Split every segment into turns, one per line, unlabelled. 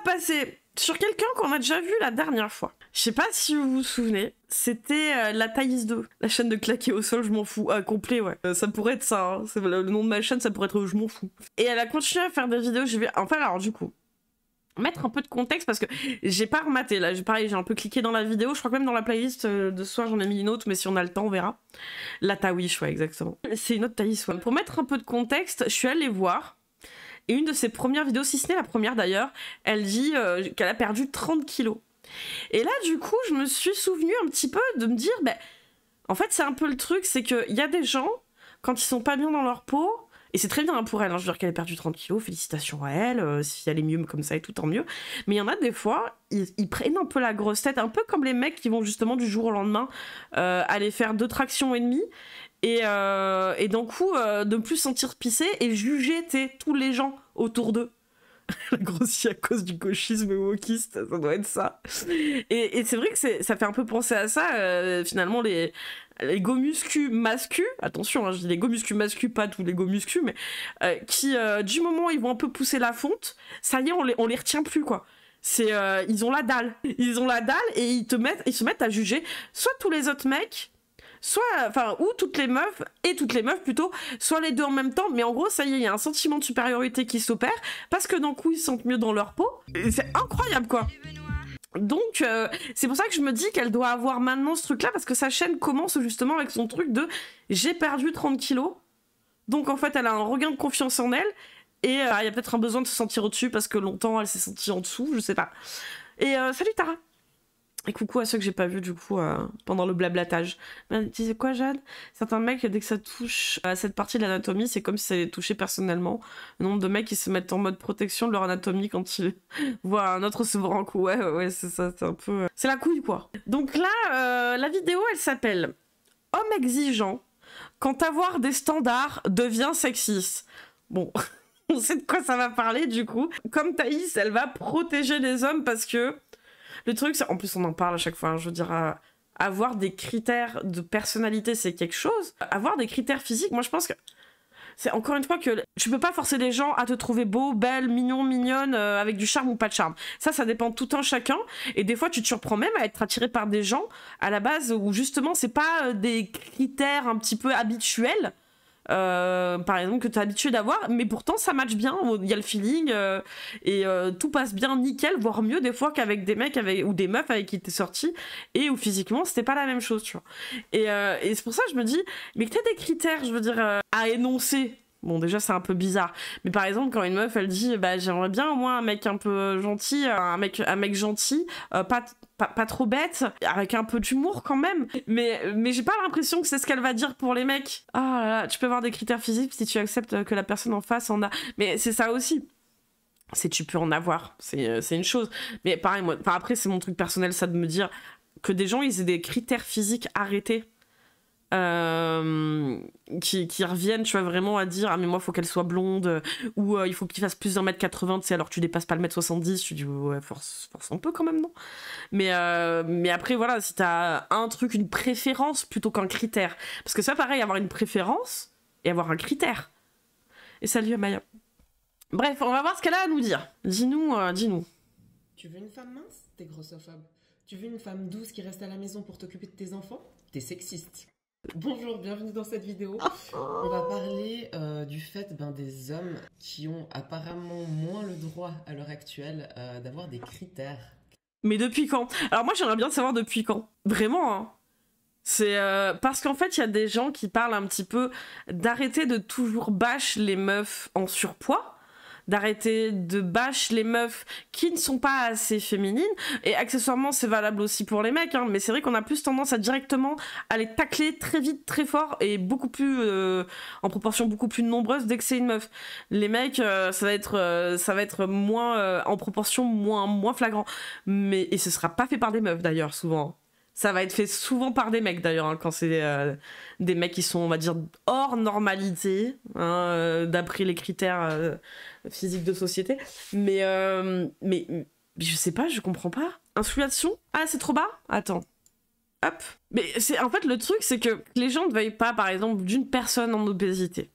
passer sur quelqu'un qu'on a déjà vu la dernière fois. Je sais pas si vous vous souvenez, c'était la Thaïs 2, la chaîne de claquer au sol, je m'en fous. Ah, complet, ouais. Ça pourrait être ça, hein. Le nom de ma chaîne, ça pourrait être je m'en fous. Et elle a continué à faire des vidéos, je vais... Enfin, alors du coup, mettre un peu de contexte parce que j'ai pas rematé, là, pareil, j'ai un peu cliqué dans la vidéo, je crois que même dans la playlist de ce soir, j'en ai mis une autre, mais si on a le temps, on verra. La Tawish, ouais, exactement. C'est une autre Thaïs, ouais. Pour mettre un peu de contexte, je suis allée voir, et une de ses premières vidéos, si ce n'est la première d'ailleurs, elle dit qu'elle a perdu 30 kilos. Et là, du coup, je me suis souvenue un petit peu de me dire, ben, en fait, c'est un peu le truc, c'est qu'il y a des gens, quand ils sont pas bien dans leur peau, et c'est très bien pour elle, hein, je veux dire qu'elle a perdu 30 kilos, félicitations à elle, si elle est mieux comme ça et tout, tant mieux. Mais il y en a des fois, ils prennent un peu la grosse tête, un peu comme les mecs qui vont justement du jour au lendemain aller faire 2 tractions et demie, et d'un coup, de plus sentir pisser et juger tous les gens autour d'eux. La grossie à cause du gauchisme wokiste, ça doit être ça. Et c'est vrai que ça fait un peu penser à ça, finalement, les go-muscu mascu, attention, hein, je dis les go-muscu mascu, pas tous les go-muscu, mais qui, du moment où ils vont un peu pousser la fonte, ça y est, on les retient plus, quoi. C'est, ils ont la dalle. Ils ont la dalle et ils se mettent à juger soit tous les autres mecs, soit, enfin, ou toutes les meufs plutôt, soit les deux en même temps, mais en gros, ça y est, il y a un sentiment de supériorité qui s'opère, parce que d'un coup, ils se sentent mieux dans leur peau, et c'est incroyable, quoi. Donc, c'est pour ça que je me dis qu'elle doit avoir maintenant ce truc-là, parce que sa chaîne commence justement avec son truc de « j'ai perdu 30 kilos », donc en fait, elle a un regain de confiance en elle, et il y a peut-être un besoin de se sentir au-dessus, parce que longtemps, elle s'est sentie en dessous, je sais pas. Et salut Tara. Et coucou à ceux que j'ai pas vus du coup pendant le blablatage. Tu sais quoi, Jade? Certains mecs, dès que ça touche à cette partie de l'anatomie, c'est comme si ça les touchait personnellement. Le nombre de mecs qui se mettent en mode protection de leur anatomie quand ils voient un autre se voir un coup. Ouais, c'est ça, c'est un peu... C'est la couille, quoi. Donc là, la vidéo, elle s'appelle « Homme exigeant quand avoir des standards devient sexiste ». Bon... On sait de quoi ça va parler, du coup. Comme Thaïs, elle va protéger les hommes parce que... Le truc, en plus on en parle à chaque fois, hein, je veux dire, avoir des critères de personnalité, c'est quelque chose. Avoir des critères physiques, moi je pense que c'est encore une fois que tu peux pas forcer les gens à te trouver beau, belle, mignon, mignonne, avec du charme ou pas de charme. Ça dépend tout un chacun, et des fois tu te surprends même à être attiré par des gens, à la base, où justement c'est pas des critères un petit peu habituels, par exemple que tu es habitué d'avoir, mais pourtant ça match bien, il y a le feeling et tout passe bien nickel, voire mieux des fois qu'avec des mecs ou des meufs avec qui t'es sorti et où physiquement c'était pas la même chose, tu vois. Et c'est pour ça que je me dis, mais que t'as des critères, je veux dire, à énoncer. Bon, déjà, c'est un peu bizarre. Mais par exemple, quand une meuf, elle dit, bah, j'aimerais bien, au moins, un mec un peu gentil, un mec gentil, pas trop bête, avec un peu d'humour quand même. Mais j'ai pas l'impression que c'est ce qu'elle va dire pour les mecs. Ah là là, tu peux avoir des critères physiques si tu acceptes que la personne en face en a. Mais c'est ça aussi. C'est tu peux en avoir. C'est une chose. Mais pareil, moi, après, c'est mon truc personnel, ça, de me dire que des gens, ils aient des critères physiques arrêtés. Qui reviennent, tu vois, vraiment à dire ah mais moi faut qu'elle soit blonde ou il faut qu'il fasse plus d'1m80, tu sais, alors tu dépasses pas le 1m70, tu dis ouais, force un peu quand même, non? Mais après voilà, si t'as un truc, une préférence plutôt qu'un critère, parce que ça pareil, avoir une préférence et avoir un critère. Et salut Maya. Bref, on va voir ce qu'elle a à nous dire. Dis-nous.
Tu veux une femme mince? T'es grossophobe. Tu veux une femme douce qui reste à la maison pour t'occuper de tes enfants? T'es sexiste. Bonjour, bienvenue dans cette vidéo. On va parler du fait des hommes qui ont apparemment moins le droit à l'heure actuelle d'avoir des critères.
Mais depuis quand? Alors moi j'aimerais bien savoir depuis quand. Vraiment, hein. C'est parce qu'en fait il y a des gens qui parlent un petit peu d'arrêter de toujours bâcher les meufs en surpoids, d'arrêter de bâcher les meufs qui ne sont pas assez féminines, et accessoirement c'est valable aussi pour les mecs, hein, mais c'est vrai qu'on a plus tendance à directement à les tacler très vite, très fort, et beaucoup plus en proportion beaucoup plus nombreuse dès que c'est une meuf. Les mecs ça va être moins en proportion moins flagrant, mais et ce sera pas fait par des meufs d'ailleurs souvent. Ça va être fait souvent par des mecs d'ailleurs, hein, quand c'est des mecs qui sont, on va dire, hors normalité, hein, d'après les critères physiques de société. Mais je sais pas, je comprends pas. Insulation? Ah, c'est trop bas? Attends. Hop. Mais en fait, le truc, c'est que les gens ne veuillent pas, par exemple, d'une personne en obésité.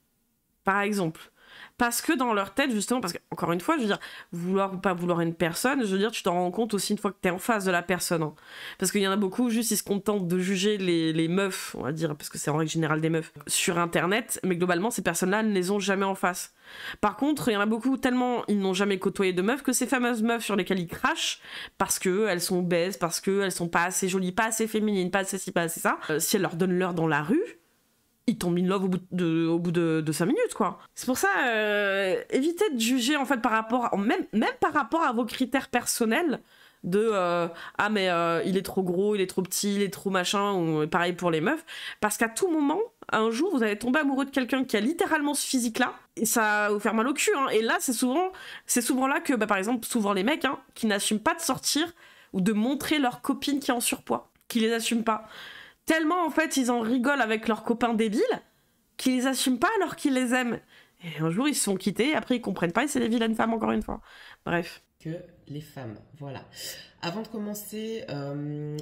Par exemple. Parce que dans leur tête, justement, parce que, encore une fois, je veux dire, vouloir ou pas vouloir une personne, je veux dire, tu t'en rends compte aussi une fois que t'es en face de la personne. Hein. Parce qu'il y en a beaucoup, juste, ils se contentent de juger les meufs, on va dire, parce que c'est en règle générale des meufs, sur Internet, mais globalement, ces personnes-là ne les ont jamais en face. Par contre, il y en a beaucoup, tellement ils n'ont jamais côtoyé de meufs, que ces fameuses meufs sur lesquelles ils crachent, parce qu'elles sont obèses, parce qu'elles sont pas assez jolies, pas assez féminines, pas assez ci, pas assez ça, si elles leur donnent l'heure dans la rue, ils tombent in love au bout de 5 minutes, quoi. C'est pour ça, évitez de juger, en fait, par rapport, même par rapport à vos critères personnels, de ah mais il est trop gros, il est trop petit, il est trop machin, ou pareil pour les meufs, parce qu'à tout moment, un jour, vous allez tomber amoureux de quelqu'un qui a littéralement ce physique-là, et ça va vous faire mal au cul, hein. Et là, c'est souvent là que, par exemple, souvent les mecs, hein, qui n'assument pas de sortir, ou de montrer leur copine qui est en surpoids, qui les assument pas. Tellement, en fait, ils en rigolent avec leurs copains débiles qu'ils les assument pas alors qu'ils les aiment. Et un jour, ils se sont quittés, après, ils comprennent pas et c'est des vilaines femmes, encore une fois. Bref.
Que les femmes, voilà. Avant de commencer,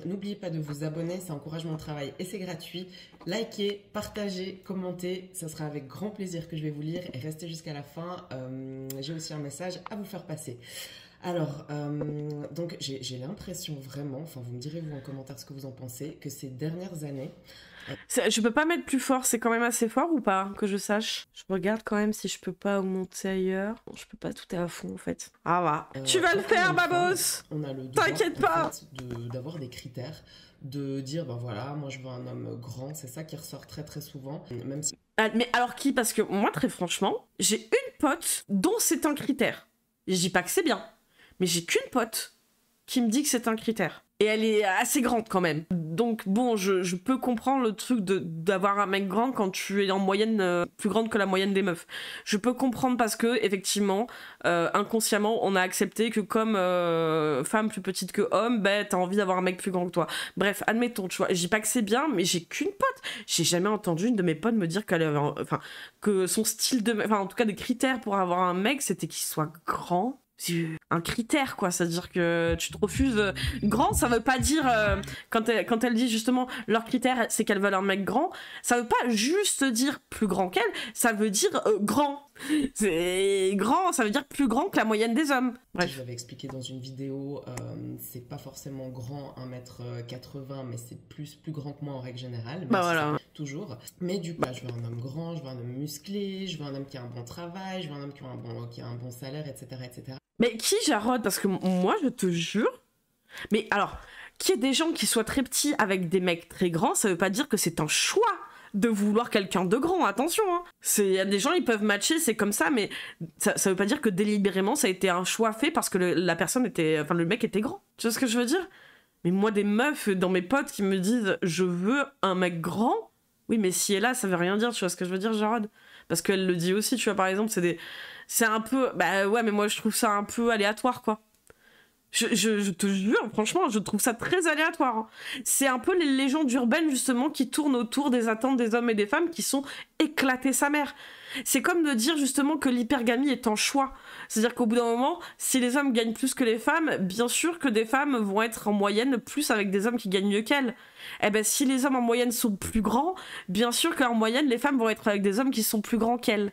n'oubliez pas de vous abonner, ça encourage mon travail et c'est gratuit. Likez, partagez, commentez, ça sera avec grand plaisir que je vais vous lire et restez jusqu'à la fin. J'ai aussi un message à vous faire passer. Alors, donc j'ai l'impression vraiment, enfin vous me direz vous en commentaire ce que vous en pensez, que ces dernières années...
Je peux pas mettre plus fort, c'est quand même assez fort ou pas, que je sache? Je regarde quand même si je peux pas augmenter ailleurs. Je peux pas tout à fond en fait. Ah va. Tu vas le faire, Babos!
On a le droit,
t'inquiète pas,
en fait, d'avoir des critères, de dire ben voilà, moi je veux un homme grand, c'est ça qui ressort très très souvent, même si...
Mais alors qui? Parce que moi, très franchement, j'ai une pote dont c'est un critère. Je dis pas que c'est bien, mais j'ai qu'une pote qui me dit que c'est un critère. Et elle est assez grande quand même. Donc bon, je peux comprendre le truc d'avoir un mec grand quand tu es en moyenne plus grande que la moyenne des meufs. Je peux comprendre parce que, effectivement, inconsciemment, on a accepté que comme femme plus petite que homme, bah t'as envie d'avoir un mec plus grand que toi. Bref, admettons, tu vois, je dis pas que c'est bien, mais j'ai qu'une pote. J'ai jamais entendu une de mes potes me dire qu'elle avait... Enfin, que son style de... Enfin, en tout cas, des critères pour avoir un mec, c'était qu'il soit grand. C'est un critère, quoi, c'est-à-dire que tu te refuses grand, ça veut pas dire quand elle dit justement leur critère c'est qu'elles veulent un mec grand, ça veut pas juste dire plus grand qu'elle, ça veut dire grand. C'est grand, ça veut dire plus grand que la moyenne des hommes. Bref.
Je l'avais expliqué dans une vidéo, c'est pas forcément grand 1m80, mais c'est plus grand que moi en règle générale.
Bah voilà.
Toujours. Mais du coup, je veux un homme grand, je veux un homme musclé, je veux un homme qui a un bon travail, je veux un homme qui a un bon salaire, etc., etc.
Mais qui Jarod? Parce que moi, je te jure... Mais alors, qu'il y ait des gens qui soient très petits avec des mecs très grands, ça veut pas dire que c'est un choix de vouloir quelqu'un de grand, attention, hein. Il y a des gens, ils peuvent matcher, c'est comme ça, mais ça veut pas dire que délibérément, ça a été un choix fait parce que la personne était... Enfin, le mec était grand. Tu vois ce que je veux dire? Mais moi, des meufs dans mes potes qui me disent « Je veux un mec grand », oui, mais si elle est là, ça veut rien dire, tu vois ce que je veux dire, Jarod? Parce qu'elle le dit aussi, tu vois, par exemple, c'est un peu... Bah ouais, mais moi, je trouve ça un peu aléatoire, quoi. Je te jure, franchement, je trouve ça très aléatoire. Hein. C'est un peu les légendes urbaines, justement, qui tournent autour des attentes des hommes et des femmes qui sont éclatées sa mère. C'est comme de dire, justement, que l'hypergamie est un choix. C'est-à-dire qu'au bout d'un moment, si les hommes gagnent plus que les femmes, bien sûr que des femmes vont être en moyenne plus avec des hommes qui gagnent mieux qu'elles. Eh ben, si les hommes en moyenne sont plus grands, bien sûr qu'en moyenne, les femmes vont être avec des hommes qui sont plus grands qu'elles.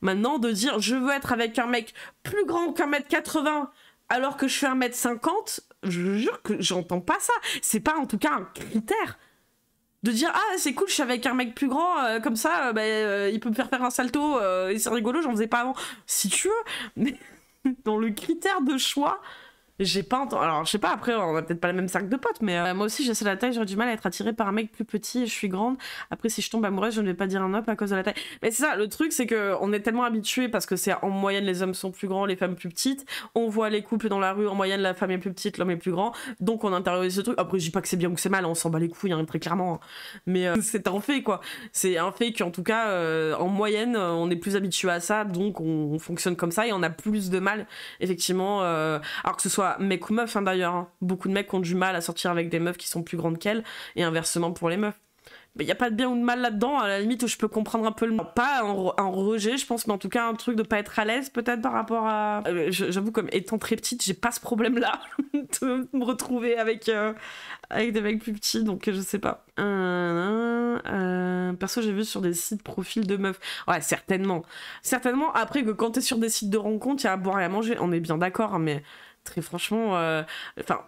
Maintenant, de dire, je veux être avec un mec plus grand qu'1m80 alors que je fais 1m50, je jure que j'entends pas ça. C'est pas en tout cas un critère. De dire, ah c'est cool, je suis avec un mec plus grand, comme ça, il peut me faire un salto, et c'est rigolo, j'en faisais pas avant. Si tu veux, mais dans le critère de choix... J'ai pas entendu. Alors, je sais pas, après, on a peut-être pas le même cercle de potes, mais moi aussi, j'ai la taille, j'aurais du mal à être attirée par un mec plus petit et je suis grande. Après, si je tombe amoureuse, je ne vais pas dire un homme à cause de la taille. Mais c'est ça, le truc, c'est qu'on est tellement habitués parce que c'est en moyenne, les hommes sont plus grands, les femmes plus petites. On voit les couples dans la rue, en moyenne, la femme est plus petite, l'homme est plus grand. Donc, on intériorise ce truc. Après, je dis pas que c'est bien ou que c'est mal, on s'en bat les couilles, hein, très clairement. Mais c'est un fait, quoi. C'est un fait qu'en tout cas, en moyenne, on est plus habitué à ça, donc on fonctionne comme ça et on a plus de mal, effectivement, alors que ce soit mec ou meuf, hein, d'ailleurs. Hein. Beaucoup de mecs ont du mal à sortir avec des meufs qui sont plus grandes qu'elles, et inversement pour les meufs. il y a pas de bien ou de mal là-dedans, à la limite où je peux comprendre un peu pas un rejet, je pense, mais en tout cas un truc de pas être à l'aise peut-être par rapport à... J'avoue, comme étant très petite, j'ai pas ce problème-là de me retrouver avec des mecs plus petits, donc je sais pas. Perso, j'ai vu sur des sites profils de meufs. Ouais, certainement. Certainement, après que quand t'es sur des sites de rencontres, il y a à boire et à manger, on est bien d'accord, hein, mais très franchement... Enfin...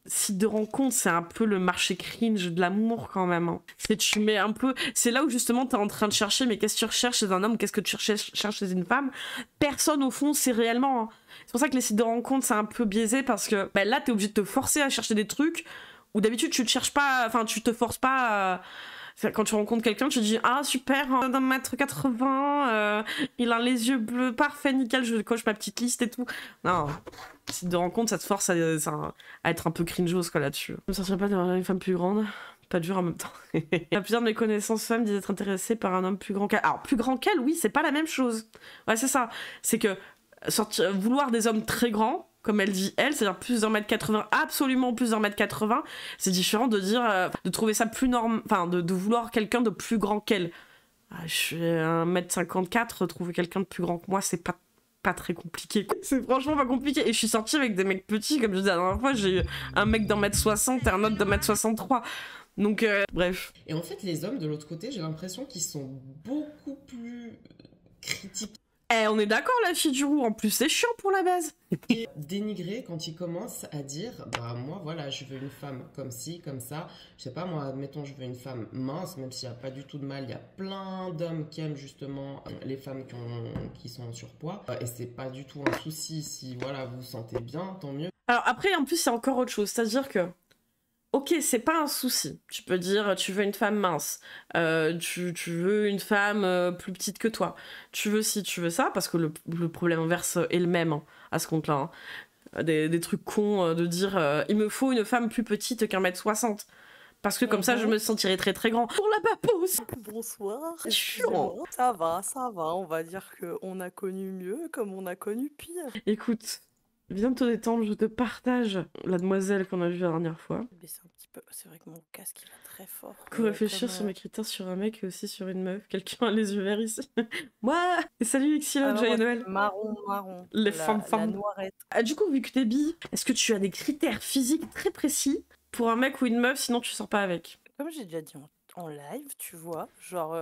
Site de rencontre, c'est un peu le marché cringe de l'amour quand même. Hein. Tu mets un peu... C'est là où justement t'es en train de chercher, mais qu'est-ce que tu recherches chez un homme, qu'est-ce que tu cherches chez une femme. Personne au fond sait réellement. Hein. C'est pour ça que les sites de rencontre, c'est un peu biaisé parce que bah, là, t'es obligé de te forcer à chercher des trucs où d'habitude tu te cherches pas, enfin tu te forces pas. Quand tu rencontres quelqu'un, tu te dis ah super, d'un mètre 80, il a les yeux bleus, parfait, nickel, je coche ma petite liste et tout. Non, site de rencontre, ça te force à être un peu cringeos quoi là-dessus. Je me sentirais pas d'avoir une femme plus grande. Pas dur en même temps. La plusieurs de mes connaissances femmes disent être intéressées par un homme plus grand qu'elle. Alors, plus grand qu'elle, oui, c'est pas la même chose. Ouais, c'est ça. C'est que vouloir des hommes très grands, comme elle dit elle, c'est-à-dire plus d'un mètre 80, absolument plus d'un mètre 80, c'est différent de dire, de trouver ça plus normal, enfin, de vouloir quelqu'un de plus grand qu'elle. Je suis 1m54, trouver quelqu'un de plus grand que moi, c'est pas très compliqué. C'est franchement pas compliqué. Et je suis sortie avec des mecs petits, comme je disais la dernière fois, j'ai eu un mec d'1m60 et un autre d'1m63. Donc, bref.
Et en fait, les hommes de l'autre côté, j'ai l'impression qu'ils sont beaucoup plus critiques.
On est d'accord, la fille du roux, en plus c'est chiant pour la base.
Et dénigrés quand ils commencent à dire bah moi voilà je veux une femme comme ci, comme ça. Je sais pas moi, admettons je veux une femme mince, même s'il n'y a pas du tout de mal. Il y a plein d'hommes qui aiment justement les femmes qui sont en surpoids. Et c'est pas du tout un souci si voilà vous vous sentez bien, tant mieux.
Alors après en plus c'est encore autre chose, c'est-à-dire que ok, c'est pas un souci. Tu peux dire, tu veux une femme mince, tu veux une femme plus petite que toi, tu veux ci, tu veux ça, parce que le problème inverse est le même hein, à ce compte-là. Hein. Des trucs cons de dire, il me faut une femme plus petite qu'un mètre 60. Parce que comme ça, je me sentirais très très grand. Pour la papose.
Bonsoir.
Chiant.
Ça va. On va dire qu'on a connu mieux comme on a connu pire.
Écoute, viens te détendre, je te partage la demoiselle qu'on a vue la dernière fois.
Mais c'est vrai que mon casque il va très fort.
Que réfléchir sur mes critères sur un mec et aussi sur une meuf. Quelqu'un a les yeux verts ici. Moi. Et salut Xylo, joyeux Noël.
Marron.
Les femmes.
La noirette.
Du coup, vu que t'es bi, est-ce que tu as des critères physiques très précis pour un mec ou une meuf, sinon tu sors pas avec?
Comme j'ai déjà dit en live, tu vois, genre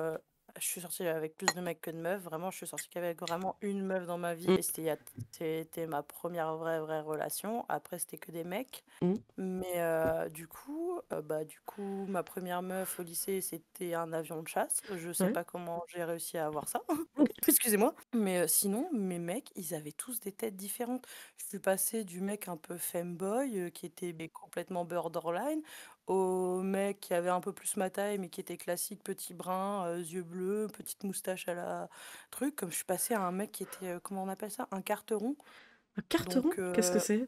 je suis sortie avec plus de mecs que de meufs. Vraiment, je suis sortie qu'avec vraiment une meuf dans ma vie. Et c'était ma première vraie relation. Après, c'était que des mecs. Mais du coup, ma première meuf au lycée, c'était un avion de chasse. Je sais pas comment j'ai réussi à avoir ça. Excusez-moi. Mais sinon, mes mecs, ils avaient tous des têtes différentes. Je suis passée du mec un peu femboy, qui était complètement borderline, au mec qui avait un peu plus ma taille, mais qui était classique, petit brun, yeux bleus, petite moustache à la truc. Comme je suis passée à un mec qui était, comment on appelle ça? Un carteron.
Un carteron? Qu'est-ce que c'est?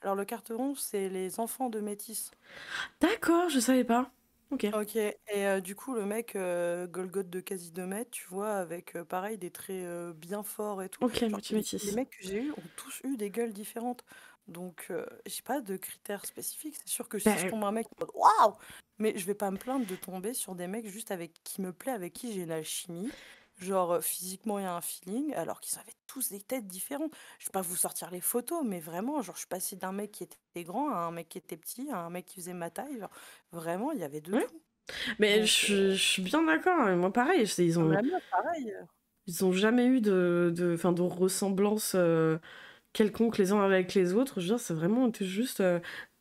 Alors le carteron, c'est les enfants de métis.
D'accord, je savais pas. Ok.
Et du coup, le mec, Golgoth de quasi 2 mètres, tu vois, avec pareil des traits bien forts et tout.
Ok,
Genre,
multimétis.
les mecs que j'ai eus ont tous eu des gueules différentes. Donc, j'ai pas de critères spécifiques. C'est sûr que si je tombe un mec, waouh! Mais je vais pas me plaindre de tomber sur des mecs juste qui me plaît, avec qui j'ai une alchimie. Genre, physiquement, il y a un feeling, alors qu'ils avaient tous des têtes différentes. Je vais pas vous sortir les photos, mais vraiment, genre, je suis passée d'un mec qui était grand à un mec qui était petit, à un mec qui faisait ma taille. Genre, vraiment, il y avait de tout.
Mais donc, je suis bien d'accord. Moi, pareil. Ils ont jamais eu de ressemblance quelconque les uns avec les autres. Je veux dire, c'est vraiment juste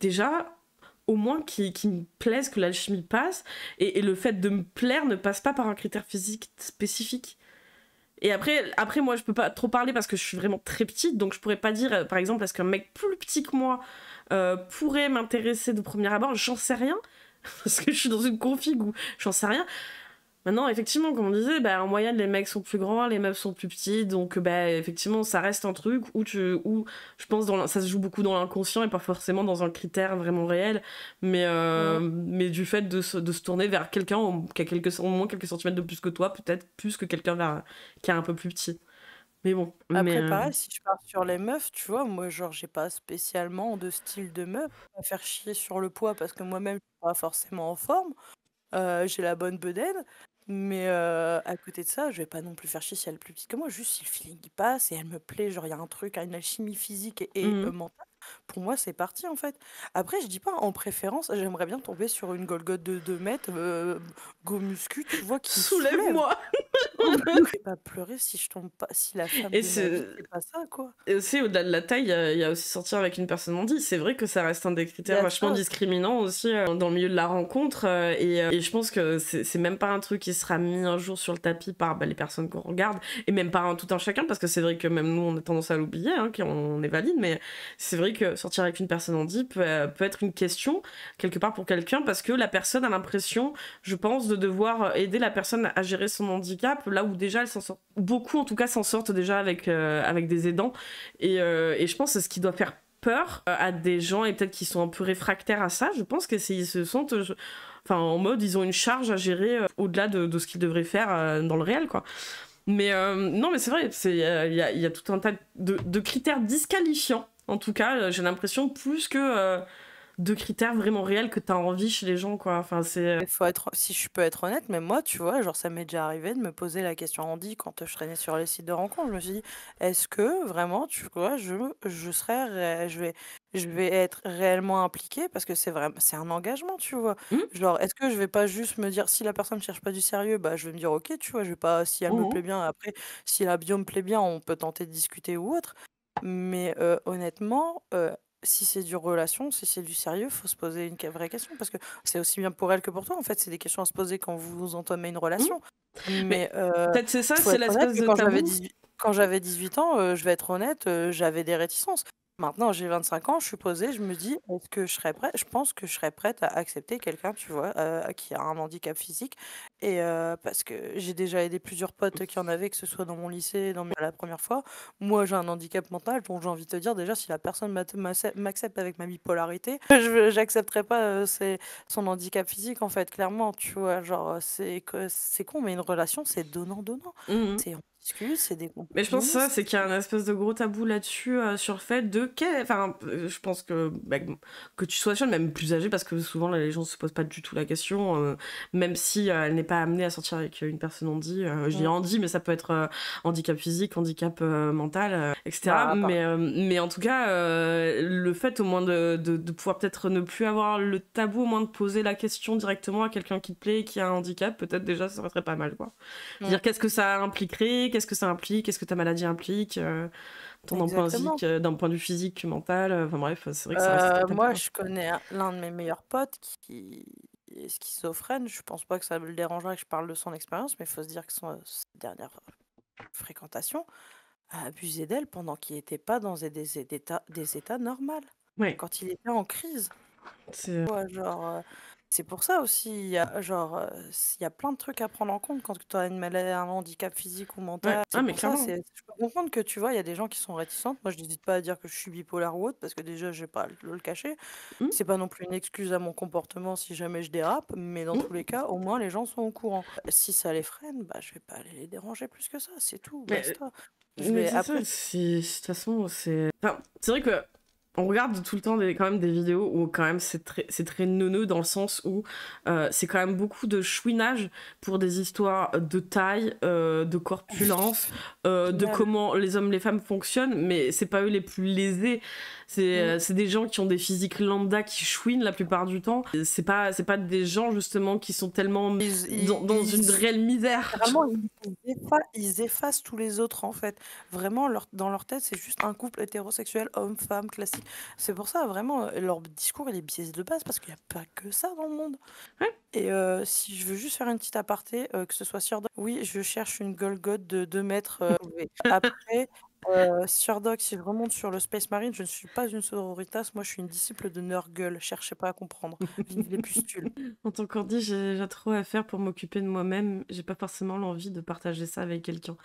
déjà au moins qui me plaise, que l'alchimie passe, et le fait de me plaire ne passe pas par un critère physique spécifique. Et après moi je peux pas trop parler parce que je suis vraiment très petite, donc je pourrais pas dire par exemple est-ce qu'un mec plus petit que moi pourrait m'intéresser de premier abord, j'en sais rien parce que je suis dans une config où j'en sais rien. Maintenant, effectivement, comme on disait, en moyenne, les mecs sont plus grands, les meufs sont plus petites, donc effectivement, ça reste un truc où je pense ça se joue beaucoup dans l'inconscient et pas forcément dans un critère vraiment réel, mais du fait de se tourner vers quelqu'un qui a au moins quelques centimètres de plus que toi, peut-être plus que quelqu'un qui est un peu plus petit. Mais bon.
Après, pareil, si je pars sur les meufs, tu vois, moi, genre, j'ai pas spécialement de style de meuf à faire chier sur le poids parce que moi-même, je suis pas forcément en forme. j'ai la bonne bedaine. Mais à côté de ça, je vais pas non plus faire chier si elle est plus petite que moi. Juste si le feeling il passe et elle me plaît, genre il y a un truc, une alchimie physique et
Mhm.
mentale, pour moi c'est parti en fait. Après, je dis pas en préférence, j'aimerais bien tomber sur une Golgoth de 2 mètres, go muscu, tu vois, qui me soulève.
Soulève-moi.
Je vais pas pleurer si je tombe pas, si la femme
Et
de ma vie,
c'est
c'est pas ça quoi.
et aussi, au-delà de la taille, il y a aussi sortir avec une personne handi. C'est vrai que ça reste un des
Il y
critères
a
vachement
ça.
discriminants aussi dans le milieu de la rencontre. Et je pense que c'est même pas un truc qui sera mis un jour sur le tapis par les personnes qu'on regarde, et même par tout un chacun, parce que c'est vrai que même nous, on a tendance à l'oublier, hein, qu'on est valide, mais c'est vrai que sortir avec une personne handi peut être une question, quelque part, pour quelqu'un, parce que la personne a l'impression, je pense, de devoir aider la personne à gérer son handicap, là où déjà elle s'en sort. Beaucoup, en tout cas, s'en sortent déjà avec des aidants. Et je pense que c'est ce qui doit faire peur à des gens, et peut-être qu'ils sont un peu réfractaires à ça. Je pense qu'ils se sentent en mode, ils ont une charge à gérer au-delà de ce qu'ils devraient faire dans le réel, quoi. Mais non, mais c'est vrai, il y a tout un tas de critères disqualifiants, en tout cas, j'ai l'impression, plus que de critères vraiment réels que t'as envie chez les gens, quoi. Enfin, c'est...
Il faut être, si je peux être honnête, mais moi, tu vois, genre, ça m'est déjà arrivé de me poser la question handi quand je traînais sur les sites de rencontres. Je me suis dit, est-ce que vraiment, tu vois, je serais, je vais être réellement impliquée parce que c'est vraiment, c'est un engagement, tu vois. Genre, est-ce que je vais pas juste me dire, si la personne cherche pas du sérieux, bah, je vais me dire, ok, tu vois, je vais pas, si elle me plaît bien, après, si la bio me plaît bien, on peut tenter de discuter ou autre. Mais honnêtement, si c'est du relation, si c'est du sérieux, faut se poser une vraie question parce que c'est aussi bien pour elle que pour toi. En fait, c'est des questions à se poser quand vous entamez une relation.
Mais
Mais
peut-être c'est ça,
faut
c'est
être honnête
l'espèce
que
de tabou.
quand j'avais 18 ans, je vais être honnête, j'avais des réticences. Maintenant, j'ai 25 ans, je suis posée, je me dis, est-ce que je serais prête? Je pense que je serais prête à accepter quelqu'un, tu vois, qui a un handicap physique. Et parce que j'ai déjà aidé plusieurs potes qui en avaient, que ce soit dans mon lycée, la première fois. Moi, j'ai un handicap mental, donc j'ai envie de te dire, déjà, si la personne m'accepte avec ma bipolarité, j'accepterai pas son handicap physique, en fait, clairement, tu vois. Genre, c'est con, mais une relation, c'est donnant-donnant.
Mhm.
C'est on discute, c'est des
Mais je pense
compromis.
ça, c'est qu'il y a un espèce de gros tabou là-dessus, sur le fait de... Enfin, je pense que tu sois jeune, même plus âgé, parce que souvent, là, les gens se posent pas du tout la question, même si elle n'est pas amenée à sortir avec une personne handi. Je dis handi, mais ça peut être handicap physique, handicap mental, etc.
Bah,
Mais en tout cas, le fait au moins de pouvoir peut-être ne plus avoir le tabou, au moins de poser la question directement à quelqu'un qui te plaît, qui a un handicap, peut-être déjà, ça serait très pas mal, quoi. Dire qu'est-ce que ça impliquerait, qu'est-ce que ça implique, qu'est-ce que ta maladie implique, ton emploi
exactement.
physique, d'un point de vue physique, mental, enfin bref, c'est vrai que ça reste très tabou,
Moi,
quoi.
je connais l'un de mes meilleurs potes qui est schizophrène. Je pense pas que ça le dérangerait que je parle de son expérience, mais il faut se dire que sa dernière fréquentation a abusé d'elle pendant qu'il n'était pas dans des états normaux.
Ouais,
Quand il était en crise.
c'est...
Ouais, genre, c'est pour ça aussi, il y a, genre, il y a plein de trucs à prendre en compte quand tu as une maladie, un handicap physique ou
Ouais,
mental. C'est
mais
pour ça,
clairement.
je peux comprendre que tu vois, il y a des gens qui sont réticentes. Moi, je n'hésite pas à dire que je suis bipolaire ou autre, parce que déjà, je vais pas le cacher.
Mm,
C'est pas non plus une excuse à mon comportement si jamais je dérape, mais dans tous
mm.
les cas, au moins, les gens sont au courant. Si ça les freine, bah, je vais pas aller les déranger plus que ça, c'est tout,
Mais,
basta.
mais c'est ça,
Après,
de toute façon, c'est... Enfin, c'est vrai que on regarde tout le temps quand même des vidéos où quand même c'est très neuneux, dans le sens où c'est quand même beaucoup de chouinage pour des histoires de taille, de corpulence, de
final,
comment les hommes les femmes fonctionnent, mais c'est pas eux les plus lésés. C'est des gens qui ont des physiques lambda qui chouinent la plupart du temps. C'est pas des gens justement qui sont tellement dans une réelle misère.
généralement, ils effacent tous les autres, en fait. Vraiment, dans leur tête, c'est juste un couple hétérosexuel, homme-femme, classique. C'est pour ça, vraiment, leur discours, il est biaisé de base, parce qu'il n'y a pas que ça dans le monde.
Ouais.
Et si je veux juste faire une petite aparté, que ce soit Surdog, oui, je cherche une Golgoth de 2 mètres. Après, Surdog, si je remonte sur le Space Marine, je ne suis pas une sororitas, moi je suis une disciple de Nurgle, cherchez pas à comprendre. Vive les pustules.
En tant qu'ordi, j'ai trop à faire pour m'occuper de moi-même. J'ai pas forcément l'envie de partager ça avec quelqu'un.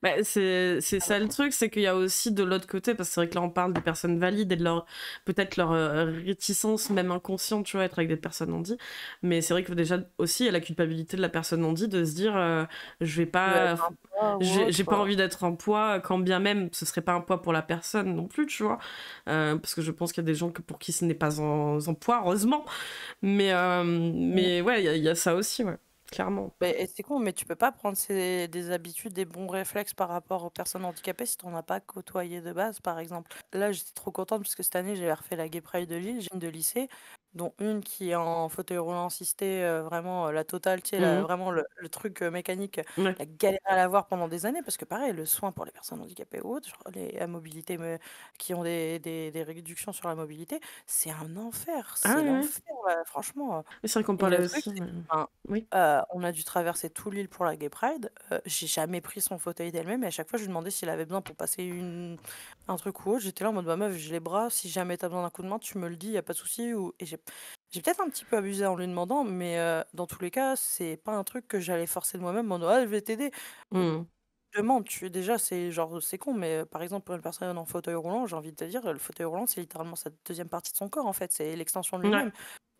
Bah, c'est ça le truc, c'est qu'il y a aussi de l'autre côté, parce que c'est vrai que là on parle des personnes valides et de leur peut-être leur réticence, même inconsciente, tu vois, être avec des personnes handies. Mais c'est vrai que déjà aussi il y a la culpabilité de la personne handie de se dire je vais
Tu veux
pas.
être un poids ou
J'ai pas
autre.
envie d'être un poids, quand bien même même, ce serait pas un poids pour la personne non plus, tu vois. Parce que je pense qu'il y a des gens pour qui ce n'est pas un poids, heureusement. Mais ouais, il y a ça aussi, ouais, clairement.
Et c'est con, mais tu peux pas prendre des habitudes, des bons réflexes par rapport aux personnes handicapées si t'en as pas côtoyé de base, par exemple. Là, j'étais trop contente parce que cette année, j'ai refait la Gay Pride de Lille, j'ai une de lycée, dont une qui est en fauteuil roulant assisté, vraiment la totale, tu sais,
Mhm.
vraiment le truc mécanique,
Ouais.
la galère à l'avoir pendant des années, parce que pareil, le soin pour les personnes handicapées ou autres, genre les à mobilité, qui ont des réductions sur la mobilité, c'est un enfer,
Ah
c'est
ouais, ouais.
l'enfer, franchement.
Mais c'est vrai qu'on
Et
parlait
le truc,
aussi.
c'est
Mais...
enfin,
Oui.
on a dû traverser tout l'île pour la Gay Pride. J'ai jamais pris son fauteuil d'elle-même et à chaque fois, je lui demandais s'il avait besoin pour passer un truc ou autre. J'étais là en mode, bah meuf, j'ai les bras, si jamais t'as besoin d'un coup de main, tu me le dis, y a pas de souci. Et j'ai peut-être un petit peu abusé en lui demandant, mais dans tous les cas, c'est pas un truc que j'allais forcer de moi-même en mode, ah, je vais t'aider.
Mhm.
Demande, déjà, c'est genre, c'est con, mais par exemple, pour une personne en fauteuil roulant, j'ai envie de te dire, le fauteuil roulant, c'est littéralement sa deuxième partie de son corps, en fait, c'est l'extension de
Ouais.
lui-même.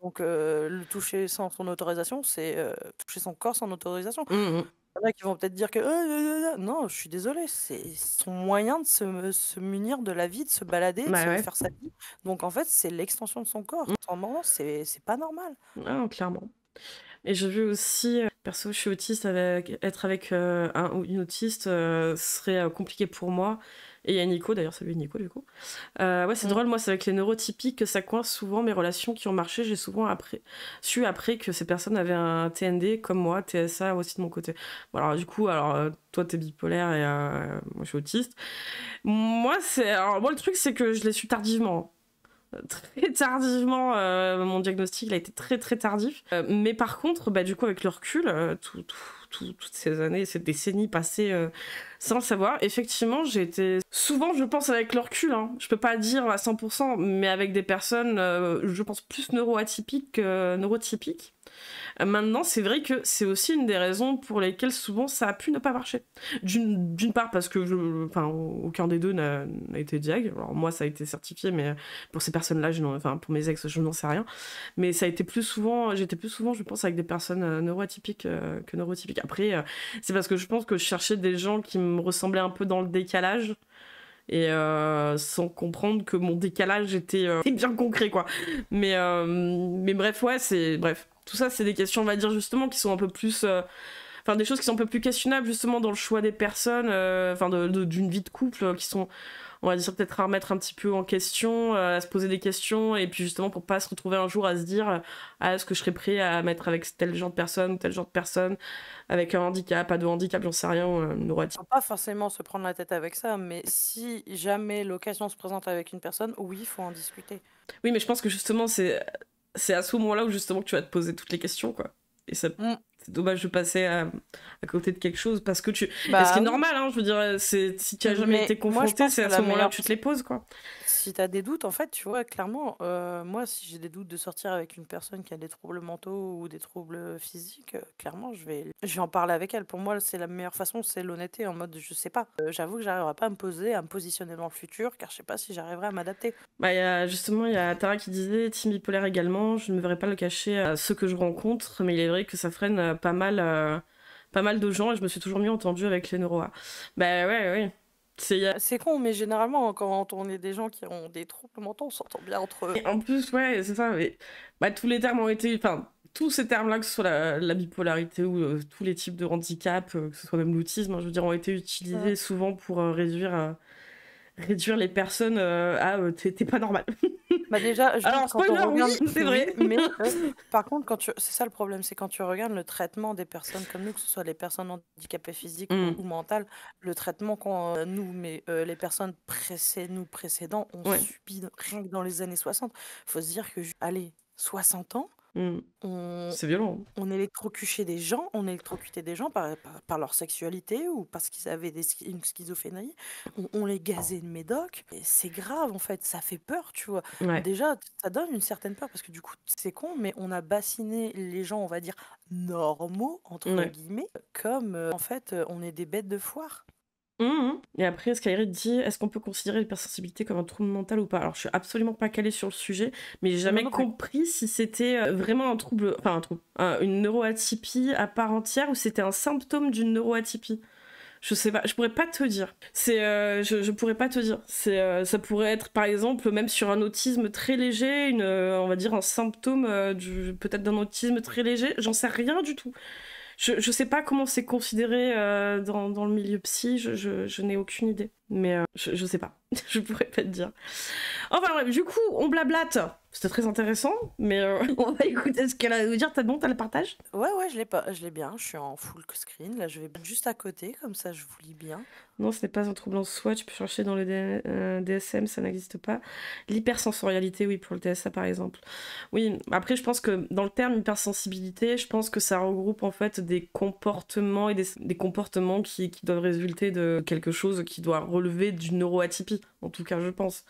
Donc, le toucher sans son autorisation, c'est toucher son corps sans autorisation.
Mhm.
Il y en a qui vont peut-être dire que non, je suis désolée, c'est son moyen de se munir de la vie, de se balader, de
Bah ouais.
faire sa vie. Donc, en fait, c'est l'extension de son corps. En mordant, c'est pas normal.
Ah, clairement. Et j'ai vu aussi, perso, je suis autiste, être avec un ou une autiste serait compliqué pour moi. Et il y a Nico, d'ailleurs, salut Nico, du coup. Ouais, c'est drôle, moi, c'est avec les neurotypiques que ça coince souvent mes relations qui ont marché. J'ai souvent su après que ces personnes avaient un TND comme moi, TSA aussi de mon côté. Bon, alors, du coup, toi, t'es bipolaire et moi, je suis autiste. Alors, moi, le truc, c'est que je l'ai su tardivement. Très tardivement, mon diagnostic il a été très très tardif. Mais par contre, bah, du coup, avec le recul, toutes ces années, ces décennies passées sans le savoir, effectivement, j'ai été souvent, je pense, avec le recul, hein, je peux pas dire à 100%, mais avec des personnes, je pense, plus neuroatypiques que neurotypiques. Maintenant, c'est vrai que c'est aussi une des raisons pour lesquelles souvent ça a pu ne pas marcher. D'une part parce que aucun des deux n'a été diag. Alors moi, ça a été certifié, mais pour ces personnes-là, pour mes ex, je n'en sais rien. Mais ça a été j'étais plus souvent, je pense, avec des personnes neuroatypiques que neurotypiques. Après, c'est parce que je pense que je cherchais des gens qui me ressemblaient un peu dans le décalage. Et sans comprendre que mon décalage était bien concret, quoi. Mais bref, ouais, bref. Tout ça, c'est des questions, on va dire, justement, qui sont un peu plus... des choses qui sont un peu plus questionnables, justement, dans le choix des personnes, d'une vie de couple, qui sont, on va dire, peut-être à remettre un petit peu en question, à se poser des questions, et puis justement, pour pas se retrouver un jour à se dire, est-ce que je serais prêt à mettre avec tel genre de personne, ou tel genre de personne, avec un handicap, pas de handicap, j'en sais rien, neurotype.
Faut pas forcément se prendre la tête avec ça, mais si jamais l'occasion se présente avec une personne, oui, il faut en discuter.
Oui, mais je pense que justement, c'est à ce moment-là où justement que tu vas te poser toutes les questions, quoi. Et ça, c'est dommage de passer à côté de quelque chose parce que et ce qui est normal, hein, je veux dire, si tu as jamais été confronté, c'est à ce moment-là que tu te les poses, quoi.
Si tu as des doutes, en fait, tu vois, clairement, moi, si j'ai des doutes de sortir avec une personne qui a des troubles mentaux ou des troubles physiques, clairement, je vais en parler avec elle. Pour moi, c'est la meilleure façon, c'est l'honnêteté, en mode, je sais pas. J'avoue que j'arriverai pas à me positionner dans le futur, car je sais pas si j'arriverai à m'adapter.
Justement, il y a Tara qui disait, team bipolaire également, je ne me verrai pas le cacher à ceux que je rencontre, mais il est vrai que ça freine pas mal de gens, et je me suis toujours mieux entendue avec les neuroa. Bah ouais.
C'est con, mais généralement, quand on est des gens qui ont des troubles mentaux, on s'entend bien entre eux.
Et en plus, ouais, c'est ça. Mais, tous les termes ont été... Enfin, tous ces termes-là, que ce soit la bipolarité ou tous les types de handicap, que ce soit même l'autisme, hein, je veux dire, ont été utilisés souvent pour réduire les personnes à t'es pas normal.
Bah déjà,
alors spoiler, oui, c'est vrai.
Mais par contre, c'est ça le problème, c'est quand tu regardes le traitement des personnes comme nous, que ce soit les personnes handicapées physiques ou mentales, le traitement qu'on les personnes précédents ont subi rien que dans les années 60. Faut se dire que, allez, 60 ans,
c'est violent.
On électrocutait des gens, par leur sexualité ou parce qu'ils avaient une schizophrénie. On les gazait de médoc. Et c'est grave, en fait. Ça fait peur, tu vois.
Ouais.
Déjà, ça donne une certaine peur parce que du coup, c'est con, mais on a bassiné les gens, on va dire, normaux, entre guillemets, comme en fait, on est des bêtes de foire.
Et après, Skyrit dit, est-ce qu'on peut considérer l'hypersensibilité comme un trouble mental ou pas? Alors, je suis absolument pas calée sur le sujet, mais j'ai jamais compris si c'était vraiment un trouble, une neuroatypie à part entière ou c'était un symptôme d'une neuroatypie. Je sais pas, je pourrais pas te dire. Je pourrais pas te dire. Ça pourrait être, par exemple, même sur un autisme très léger, on va dire un symptôme peut-être d'un autisme très léger. J'en sais rien du tout. Je sais pas comment c'est considéré dans le milieu psy, je n'ai aucune idée. Mais je sais pas, je pourrais pas te dire. Enfin bref, du coup, on blablate. C'était très intéressant, mais on va écouter ce qu'elle a à nous dire. T'as le partage?
Ouais, je l'ai bien. Je suis en full screen. Là, je vais juste à côté, comme ça, je vous lis bien.
Non, ce n'est pas un trouble en soi. Tu peux chercher dans le DSM, ça n'existe pas. L'hypersensorialité, oui, pour le TSA par exemple. Oui, après, je pense que dans le terme hypersensibilité, je pense que ça regroupe en fait des comportements et des comportements qui doivent résulter de quelque chose qui doit relever d'une neuroatypie. En tout cas, je pense.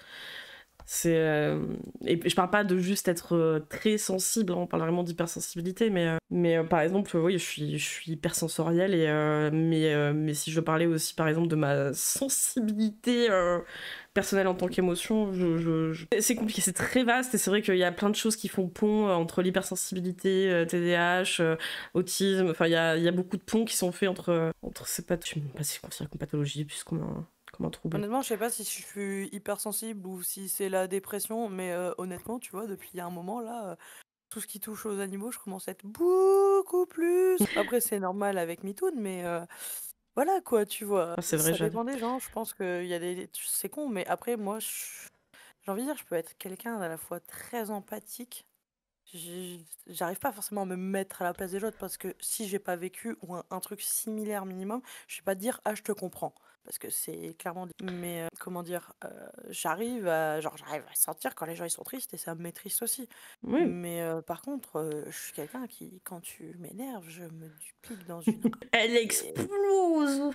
Et je parle pas de juste être très sensible, hein, on parle vraiment d'hypersensibilité, mais par exemple, oui, je suis hypersensorielle, mais si je parlais aussi par exemple de ma sensibilité personnelle en tant qu'émotion, c'est compliqué, c'est très vaste, et c'est vrai qu'il y a plein de choses qui font pont entre l'hypersensibilité, TDAH, autisme, enfin il y a beaucoup de ponts qui sont faits entre ces je sais même pas si je considère comme pathologie, plus comme un trouble.
Honnêtement, je sais pas si je suis hypersensible ou si c'est la dépression, mais honnêtement, tu vois, depuis un moment là, tout ce qui touche aux animaux, je commence à être beaucoup plus. Après, c'est normal avec MeToo, mais voilà quoi, tu vois.
Ah, c'est vrai,
Ça
j'avoue.
dépend des gens. Je pense qu'il y a c'est con, mais après, moi, j'ai envie de dire, je peux être quelqu'un d'à la fois très empathique. J'arrive pas forcément à me mettre à la place des autres parce que si j'ai pas vécu ou un truc similaire minimum, je vais pas te dire ah je te comprends parce que c'est clairement mais comment dire j'arrive à sentir quand les gens ils sont tristes et ça me met triste aussi.
Oui.
Mais par contre je suis quelqu'un qui quand tu m'énerves, je me duplique dans une
Elle explose.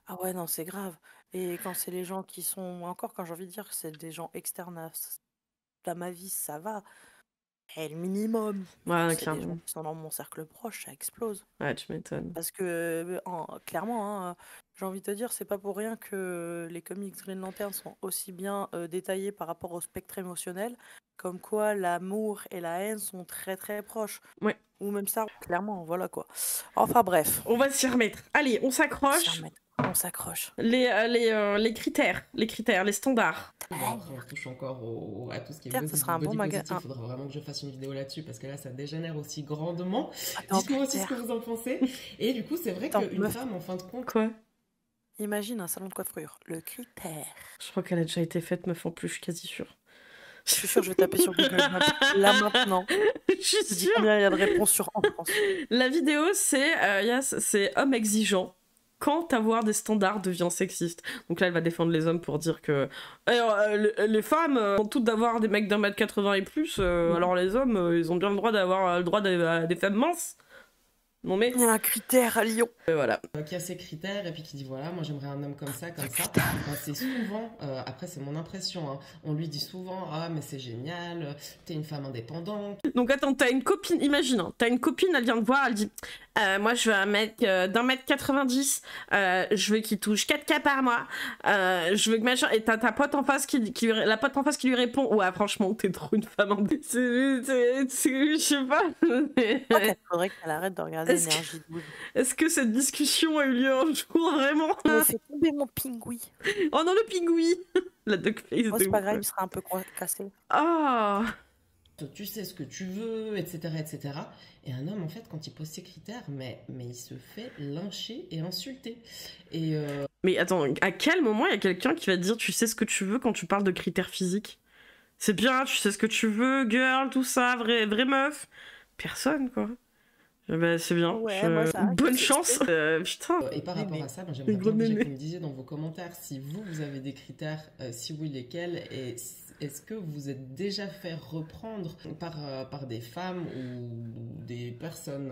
ah ouais non, c'est grave. Et quand c'est les gens qui sont encore quand j'ai envie de dire que c'est des gens externes à ma vie, ça va. Et le minimum. Mais quand
Ouais,
c'est des gens
clairement.
qui sont dans mon cercle proche, ça explose.
Ouais, tu m'étonnes.
Parce que, clairement, hein, j'ai envie de te dire, c'est pas pour rien que les comics Green Lantern sont aussi bien détaillés par rapport au spectre émotionnel, comme quoi l'amour et la haine sont très très proches.
Ouais.
Ou même ça, clairement, voilà quoi. Enfin bref.
On va s'y remettre. Allez, on s'accroche.
On s'accroche.
Les critères, les standards.
On touche encore à tout ce qui est
Certes, ce sera un bon
body positive.
magasin.
Il faudra vraiment que je fasse une vidéo là-dessus parce que là, ça dégénère aussi grandement.
Attends,
Dites-moi aussi ce que vous en pensez. Et du coup, c'est vrai qu'une femme, en fin de compte...
Quoi?
Imagine un salon de coiffure. Le critère.
Je crois qu'elle a déjà été faite, meuf, en plus, je suis quasi sûre.
Je suis sûre, je vais taper sur Google Maps là maintenant.
Je suis
Je dis
sûre.
combien il y a de réponses sur en France.
La vidéo, c'est homme exigeant. Quand avoir des standards devient sexiste. Donc là, elle va défendre les hommes pour dire que les femmes ont toutes d'avoir des mecs d'1m80 et plus, alors les hommes, ils ont bien le droit d'avoir le droit à des femmes minces. Non mais...
Il y a un critère à Lyon.
Voilà.
Qui a ses critères et puis qui dit voilà, moi j'aimerais un homme comme ça, comme ça. C'est souvent, après c'est mon impression, hein, on lui dit souvent ah mais c'est génial, t'es une femme indépendante.
Donc attends, t'as une copine, imagine, hein, t'as une copine, elle vient te voir, elle dit moi je veux un mec d'1m90, je veux qu'il touche 4K par mois, je veux que machin, et t'as ta pote en face la pote en face qui lui répond ouais franchement t'es trop une femme je sais pas.
Il faudrait qu'elle arrête de regarder Énergie 12.
Est-ce que cette discussion a eu lieu un jour vraiment?
Mais fais tomber mon pingouin.
Oh non, le pingouin. La duckface.
Oh, c'est pas grave, il sera un peu cassé.
Ah.
Tu sais ce que tu veux, etc., etc. Et un homme, en fait, quand il pose ses critères, mais il se fait lyncher et insulter. Et
Mais attends, à quel moment il y a quelqu'un qui va te dire tu sais ce que tu veux quand tu parles de critères physiques? C'est bien, tu sais ce que tu veux, girl, tout ça, vraie meuf. Personne, quoi. Bah, c'est bien.
Ouais, moi, ça,
bonne chance. Putain.
Et par rapport à ça, j'aimerais bien déjà que vous me disiez dans vos commentaires si vous avez des critères, si oui, lesquels, et est-ce que vous êtes déjà fait reprendre par des femmes ou des personnes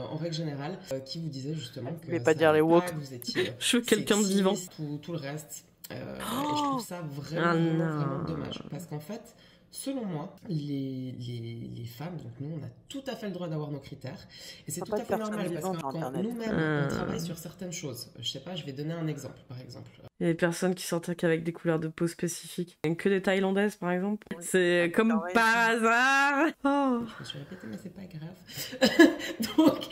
en règle générale qui vous disaient justement que
je vais pas dire les woke.
vous étiez
je veux quelqu'un de vivant.
Tout le reste. Et je trouve ça vraiment dommage. Parce qu'en fait, selon moi, les femmes, donc nous, on a tout à fait le droit d'avoir nos critères. Et c'est tout à fait normal parce que quand nous-mêmes, on travaille sur certaines choses. Je sais pas, je vais donner un exemple, par exemple.
Il y a des personnes qui sortent qu'avec des couleurs de peau spécifiques. Que des Thaïlandaises, par exemple.
Oui.
C'est comme
pareil.
par hasard. Oh.
Je me suis répétée, mais c'est pas grave. Donc,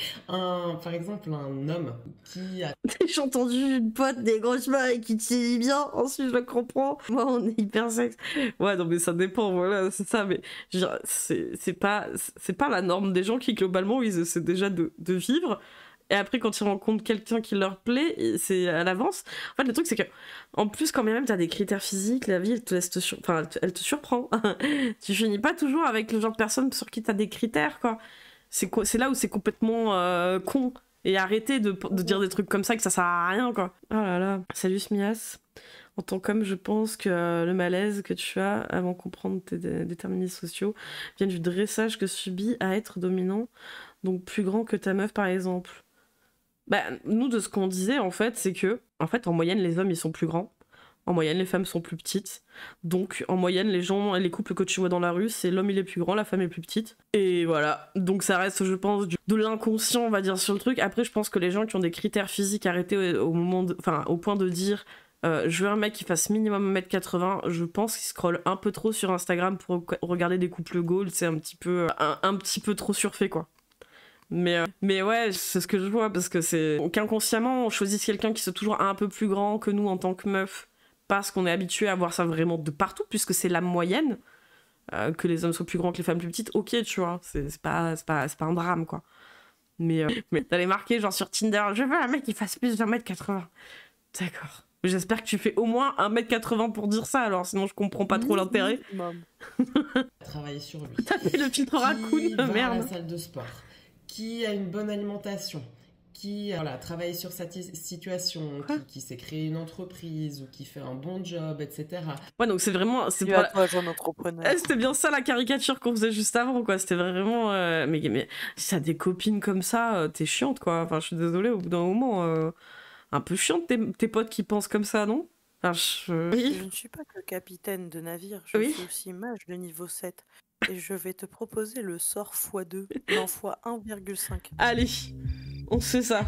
par exemple, un homme qui a
J'ai entendu une pote des grosses mains et qui te saisit bien. Ensuite, je le comprends. Moi, on est hyper sexe. Ouais, non, mais ça dépend, voilà, c'est ça. Mais je veux dire, c'est pas la norme des gens qui, globalement, ils essaient déjà de vivre. Et après, quand ils rencontrent quelqu'un qui leur plaît, c'est à l'avance. En fait, le truc, c'est que, en plus, quand même, t'as des critères physiques, la vie, elle te laisse enfin, elle te surprend. Tu finis pas toujours avec le genre de personne sur qui t'as des critères, quoi. C'est là où c'est complètement con. Et arrêtez de dire des trucs comme ça, que ça sert à rien, quoi. Oh là là. Salut, Smias. En tant qu'homme, je pense que le malaise que tu as avant de comprendre tes déterminismes sociaux vient du dressage que subis à être dominant, donc plus grand que ta meuf, par exemple. Bah, nous, de ce qu'on disait, en fait, c'est que, en fait, en moyenne, les hommes, ils sont plus grands. En moyenne, les femmes sont plus petites. Donc, en moyenne, les couples que tu vois dans la rue, c'est l'homme, il est plus grand, la femme est plus petite. Et voilà. Donc, ça reste, je pense, de l'inconscient, on va dire, sur le truc. Après, je pense que les gens qui ont des critères physiques arrêtés au point de dire je veux un mec qui fasse minimum 1m80, je pense qu'ils scrollent un peu trop sur Instagram pour regarder des couples goals. C'est un petit peu trop surfait, quoi. Mais ouais, c'est ce que je vois, parce que c'est qu'inconsciemment, on choisit quelqu'un qui soit toujours un peu plus grand que nous en tant que meuf, parce qu'on est habitué à voir ça vraiment de partout, puisque c'est la moyenne, que les hommes soient plus grands que les femmes plus petites, ok, tu vois, c'est pas un drame, quoi. Mais t'allais marquer, genre sur Tinder, je veux un mec qui fasse plus d'1m80. D'accord. J'espère que tu fais au moins 1m80 pour dire ça, alors sinon je comprends pas trop l'intérêt.
travaillé sur lui,
T'as fait le filtre
qui
raccoon,
va à
merde.
la salle de sport, qui a une bonne alimentation, qui a travaillé sur sa situation, qui s'est créé une entreprise ou qui fait un bon job, etc.
Ouais, donc c'est vraiment...
À toi, jeune entrepreneur.
C'était bien ça la caricature qu'on faisait juste avant, quoi. C'était vraiment... Mais si t'as des copines comme ça, t'es chiante, quoi. Enfin, je suis désolée, au bout d'un moment... un peu chiante, tes potes qui pensent comme ça, non? Enfin,
Je ne suis pas que capitaine de navire, je suis aussi mage de niveau 7. Et je vais te proposer le sort x2, non x1,5.
Allez, on se fait ça.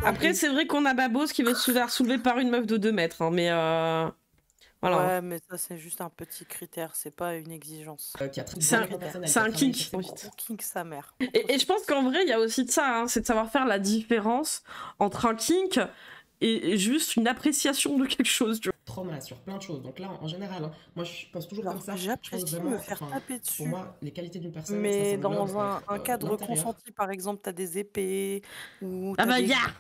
Après, c'est vrai qu'on a Babos qui veut se faire soulever par une meuf de 2 mètres, hein, mais voilà.
Ouais, mais ça, c'est juste un petit critère, c'est pas une exigence.
C'est un kink.
Kink sa mère.
Et je pense qu'en vrai, il y a aussi de ça, hein, c'est de savoir faire la différence entre un kink et juste une appréciation de quelque chose, tu vois.
Trauma sur plein de choses. Donc là, en général, hein, moi je pense toujours comme ça.
J'apprécie me faire taper dessus.
Pour moi, les qualités d'une personne.
Mais dans un cadre consenti, par exemple, t'as des épées ou
la bagarre,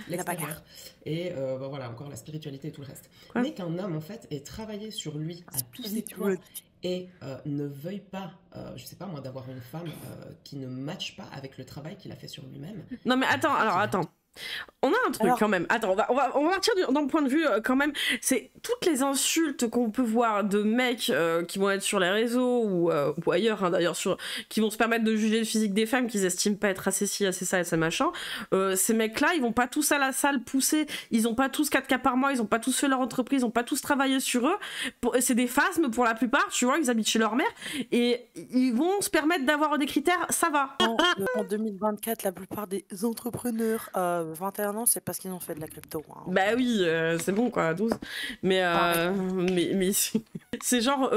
la bagarre.
Et voilà, encore la spiritualité et tout le reste. Mais qu'un homme, en fait, ait travaillé sur lui à tous ses points et ne veuille pas, je sais pas moi, d'avoir une femme qui ne matche pas avec le travail qu'il a fait sur lui-même.
Non mais attends. On a un truc quand même. Attends, on va partir d'un point de vue quand même. C'est toutes les insultes qu'on peut voir de mecs qui vont être sur les réseaux ou ailleurs, hein, d'ailleurs, qui vont se permettre de juger le physique des femmes qu'ils estiment pas être assez ci, assez ça, assez machin. Ces mecs-là, ils vont pas tous à la salle pousser. Ils ont pas tous 4K par mois. Ils ont pas tous fait leur entreprise. Ils ont pas tous travaillé sur eux. C'est des phasmes pour la plupart. Tu vois, ils habitent chez leur mère et ils vont se permettre d'avoir des critères. Ça va.
En 2024, la plupart des entrepreneurs 21 ans, c'est parce qu'ils ont fait de la crypto. Hein.
Bah oui, c'est bon quoi, 12. Mais c'est genre,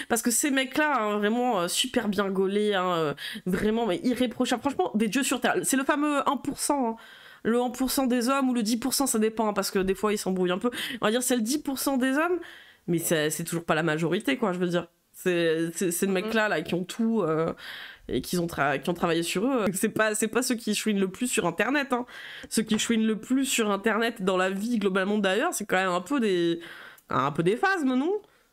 parce que ces mecs-là, hein, vraiment super bien gaulés, hein, vraiment mais irréprochables. Franchement, des dieux sur Terre. C'est le fameux 1%. Hein. Le 1% des hommes ou le 10%, ça dépend, hein, parce que des fois ils s'embrouillent un peu. On va dire c'est le 10% des hommes, mais c'est toujours pas la majorité, quoi, je veux dire. C'est ces mecs-là qui ont tout... et qui ont travaillé sur eux, c'est pas ceux qui chouinent le plus sur internet, hein. Ceux qui chouinent le plus sur internet dans la vie globalement d'ailleurs, c'est quand même un peu des phasmes, non?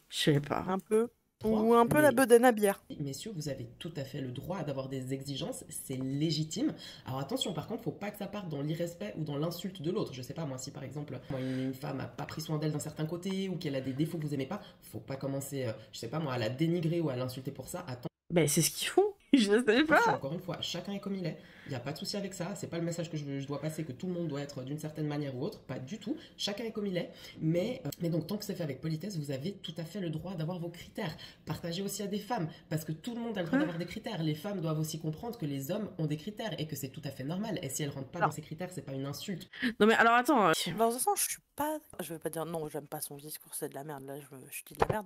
Je sais pas.
Un peu. Ou un peu la bedaine à bière.
Messieurs, vous avez tout à fait le droit d'avoir des exigences, c'est légitime. Alors attention, par contre, faut pas que ça parte dans l'irrespect ou dans l'insulte de l'autre. Je sais pas, moi, si par exemple, une femme a pas pris soin d'elle d'un certain côté ou qu'elle a des défauts que vous aimez pas, faut pas commencer, je sais pas moi, à la dénigrer ou à l'insulter pour ça. Attends.
Ben c'est ce qu'ils font. Je sais pas.
Encore une fois, chacun est comme il est. il n'y a pas de souci avec ça, c'est pas le message que je dois passer, que tout le monde doit être d'une certaine manière ou autre, pas du tout, chacun est comme il est, mais donc tant que c'est fait avec politesse, vous avez tout à fait le droit d'avoir vos critères. Partagez aussi à des femmes, parce que tout le monde a le droit d'avoir des critères. Les femmes doivent aussi comprendre que les hommes ont des critères et que c'est tout à fait normal, et si elles rentrent pas dans ces critères, c'est pas une insulte.
Non mais alors attends,
Dans un sens, je vais pas dire non, j'aime pas son discours, c'est de la merde, là je dis de la merde.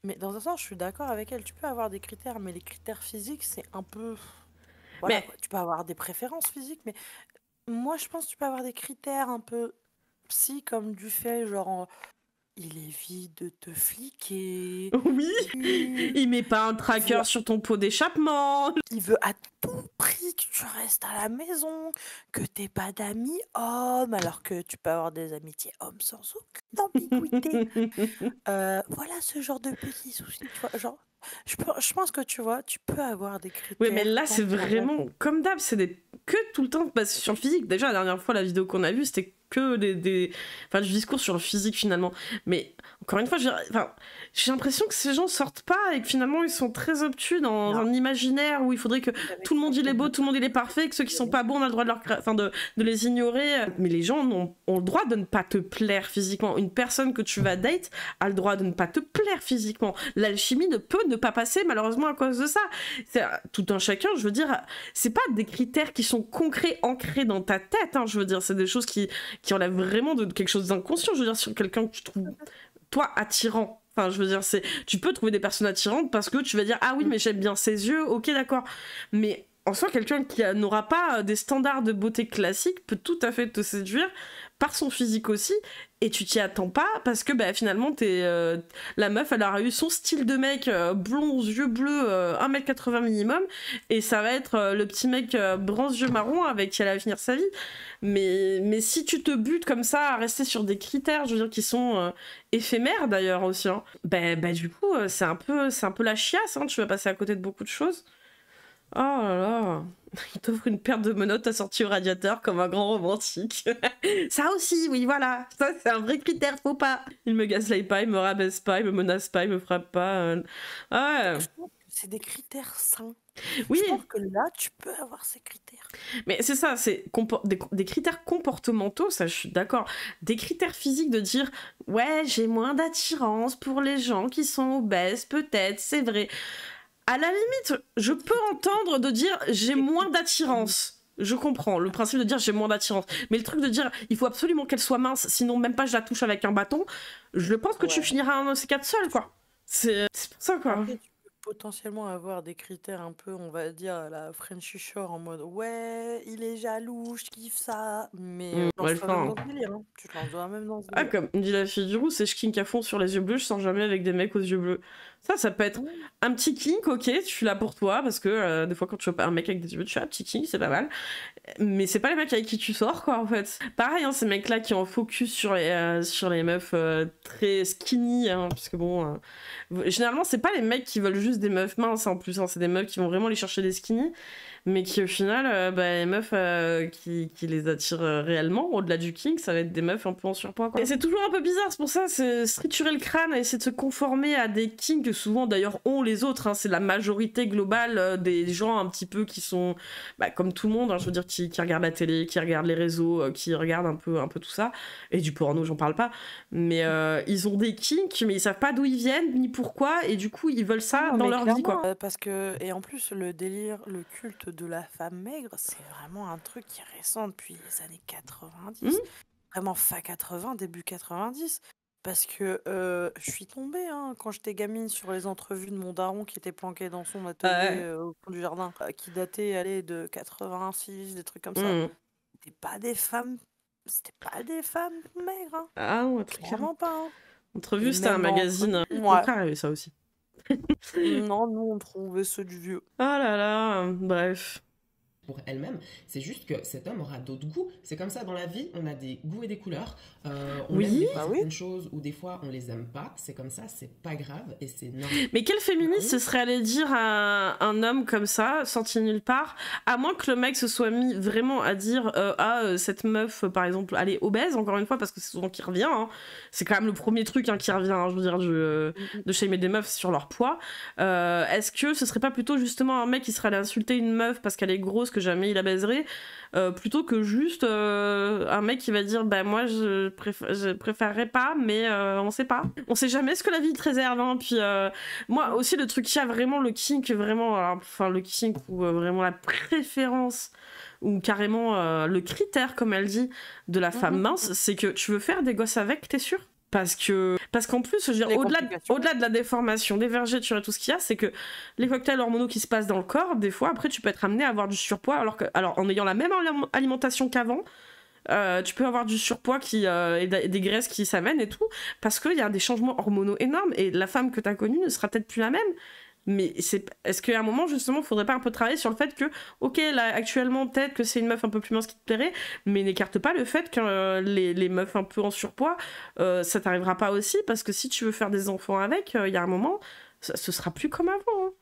Mais dans un sens, je suis d'accord avec elle, tu peux avoir des critères, mais les critères physiques, c'est un peu... Voilà,
mais
quoi. Tu peux avoir des préférences physiques, mais moi je pense que tu peux avoir des critères un peu psy, comme du fait, genre, il évite de te fliquer,
oui,
il
il met pas un
veut,
tracker sur ton pot d'échappement.
il veut à tout prix que tu restes à la maison, que t'aies pas d'amis hommes, alors que tu peux avoir des amitiés hommes sans aucune ambiguïté. Voilà ce genre de petits soucis, tu vois, genre, je pense que tu vois, tu peux avoir des
Oui, mais
critères
là,
tant
c'est
que t'en as
vraiment comme d'hab, c'est que tout le temps basé sur le physique. Déjà, la dernière fois, la vidéo qu'on a vue, c'était que enfin, du discours sur le physique finalement. Mais encore une fois, j'ai l'impression que ces gens sortent pas et que finalement, ils sont très obtus dans
Non.
un imaginaire où il faudrait que tout le monde il est beau, tout le monde il est parfait, que ceux qui sont pas bons, on a le droit de les ignorer. Mais les gens ont le droit de ne pas te plaire physiquement. Une personne que tu vas date a le droit de ne pas te plaire physiquement. L'alchimie ne peut ne pas passer malheureusement à cause de ça. C'est tout un chacun, je veux dire, c'est pas des critères qui sont concrets, ancrés dans ta tête, hein, je veux dire, c'est des choses qui enlèvent vraiment de quelque chose d'inconscient, je veux dire, sur quelqu'un que tu trouves, toi, attirant. Enfin, je veux dire, tu peux trouver des personnes attirantes parce que tu vas dire, ah oui, mais j'aime bien ses yeux, ok, d'accord. Mais en soi, quelqu'un qui n'aura pas des standards de beauté classiques peut tout à fait te séduire par son physique aussi, et tu t'y attends pas parce que bah, finalement la meuf elle aura eu son style de mec blond aux yeux bleus 1m80 minimum, et ça va être le petit mec bronze yeux marron avec qui elle va finir sa vie. Mais si tu te butes comme ça à rester sur des critères, je veux dire, qui sont éphémères d'ailleurs aussi, hein, bah du coup c'est un peu la chiasse, hein, tu vas passer à côté de beaucoup de choses. Oh là là, il t'offre une paire de menottes assorties au radiateur comme un grand romantique. Ça aussi, oui, voilà. Ça, c'est un vrai critère, faut pas. Il me gaslight pas, il me rabaisse pas, il me menace pas, il me frappe pas. Ouais.
Je pense que c'est des critères sains.
Oui.
Je pense que là, tu peux avoir ces critères.
Mais c'est ça, c'est des critères comportementaux, ça je suis d'accord. Des critères physiques de dire, ouais, j'ai moins d'attirance pour les gens qui sont obèses, peut-être, c'est vrai. À la limite, je peux entendre de dire j'ai moins d'attirance. Je comprends le principe de dire j'ai moins d'attirance. Mais le truc de dire il faut absolument qu'elle soit mince, sinon même pas je la touche avec un bâton, je pense que tu finiras un de ces quatre seul, quoi. C'est pour ça, quoi.
Après, tu peux potentiellement avoir des critères un peu, on va dire, à la Frenchy Shore, en mode ouais, il est jaloux, je kiffe ça. Mais tu te lances même dans ce délire, hein. Tu te lances même dans ce délire.
Ah, comme dit la fille du roux, c'est je kink à fond sur les yeux bleus, je sors jamais avec des mecs aux yeux bleus. Ça peut être un petit kink, ok, je suis là pour toi, parce que des fois quand tu vois un mec avec des yeux bleus, tu fais un petit kink, c'est pas mal. Mais c'est pas les mecs avec qui tu sors, quoi, en fait. Pareil, hein, ces mecs-là qui ont focus sur les meufs très skinny, hein, parce que bon... généralement, c'est pas les mecs qui veulent juste des meufs minces, en plus, hein, c'est des meufs qui vont vraiment les chercher des skinny, mais qui, au final, les meufs qui les attirent réellement, au-delà du kink, ça va être des meufs un peu en surpoids, quoi. Et c'est toujours un peu bizarre, c'est pour ça, c'est se triturer le crâne et essayer de se conformer à des kinks que souvent, d'ailleurs, ont les autres, hein, c'est la majorité globale des gens un petit peu qui sont, comme tout le monde, hein, je veux dire, qui regardent la télé, qui regardent les réseaux, qui regardent un peu tout ça, et du porno, j'en parle pas, mais ils ont des kinks, mais ils savent pas d'où ils viennent, ni pourquoi, et du coup, ils veulent ça dans leur vie, quoi.
Parce que, et en plus, le délire, le culte de la femme maigre, c'est vraiment un truc qui est récent depuis les années 90, vraiment fin 80, début 90. Parce que je suis tombée quand j'étais gamine sur les entrevues de mon daron qui était planqué dans son atelier au fond du jardin, qui datait de 86, des trucs comme ça. C'était pas des femmes maigres. Hein.
Ah non,
vraiment pas. Hein.
Entrevue, c'était un magazine. Mon frère avait ça aussi.
Non, nous on trouvait ceux du vieux.
Ah là là, bref.
Pour elle-même, c'est juste que cet homme aura d'autres goûts. C'est comme ça dans la vie, on a des goûts et des couleurs. On aime certaines choses ou des fois on les aime pas. C'est comme ça, c'est pas grave et c'est normal.
Mais quel féministe se serait allé dire à un homme comme ça, sorti nulle part, à moins que le mec se soit mis vraiment à dire cette meuf, par exemple, elle est obèse, encore une fois, parce que c'est souvent qui revient. Hein. C'est quand même le premier truc qui revient, hein, je veux dire, de shamer des meufs sur leur poids. Est-ce que ce serait pas plutôt justement un mec qui serait allé insulter une meuf parce qu'elle est grosse, que jamais il la baiserait, plutôt que juste un mec qui va dire bah moi je préférerais pas, mais on sait pas. On sait jamais ce que la vie te réserve, hein. Puis moi aussi le truc qu'il y a vraiment, le kink vraiment, enfin le kink ou vraiment la préférence ou carrément le critère comme elle dit de la femme mince, c'est que tu veux faire des gosses avec, t'es sûr? Parce qu'en plus, je veux dire, au-delà de la déformation, des vergetures et tout ce qu'il y a, c'est que les cocktails hormonaux qui se passent dans le corps, des fois, après, tu peux être amené à avoir du surpoids, alors en ayant la même alimentation qu'avant, tu peux avoir du surpoids et des graisses qui s'amènent et tout, parce qu'il y a des changements hormonaux énormes, et la femme que tu as connue ne sera peut-être plus la même. Mais est-ce qu'à un moment, justement, il faudrait pas un peu travailler sur le fait que, ok, là, actuellement, peut-être que c'est une meuf un peu plus mince qui te plairait, mais n'écarte pas le fait que les meufs un peu en surpoids, ça t'arrivera pas aussi, parce que si tu veux faire des enfants avec, il y a un moment, ce sera plus comme avant. Hein.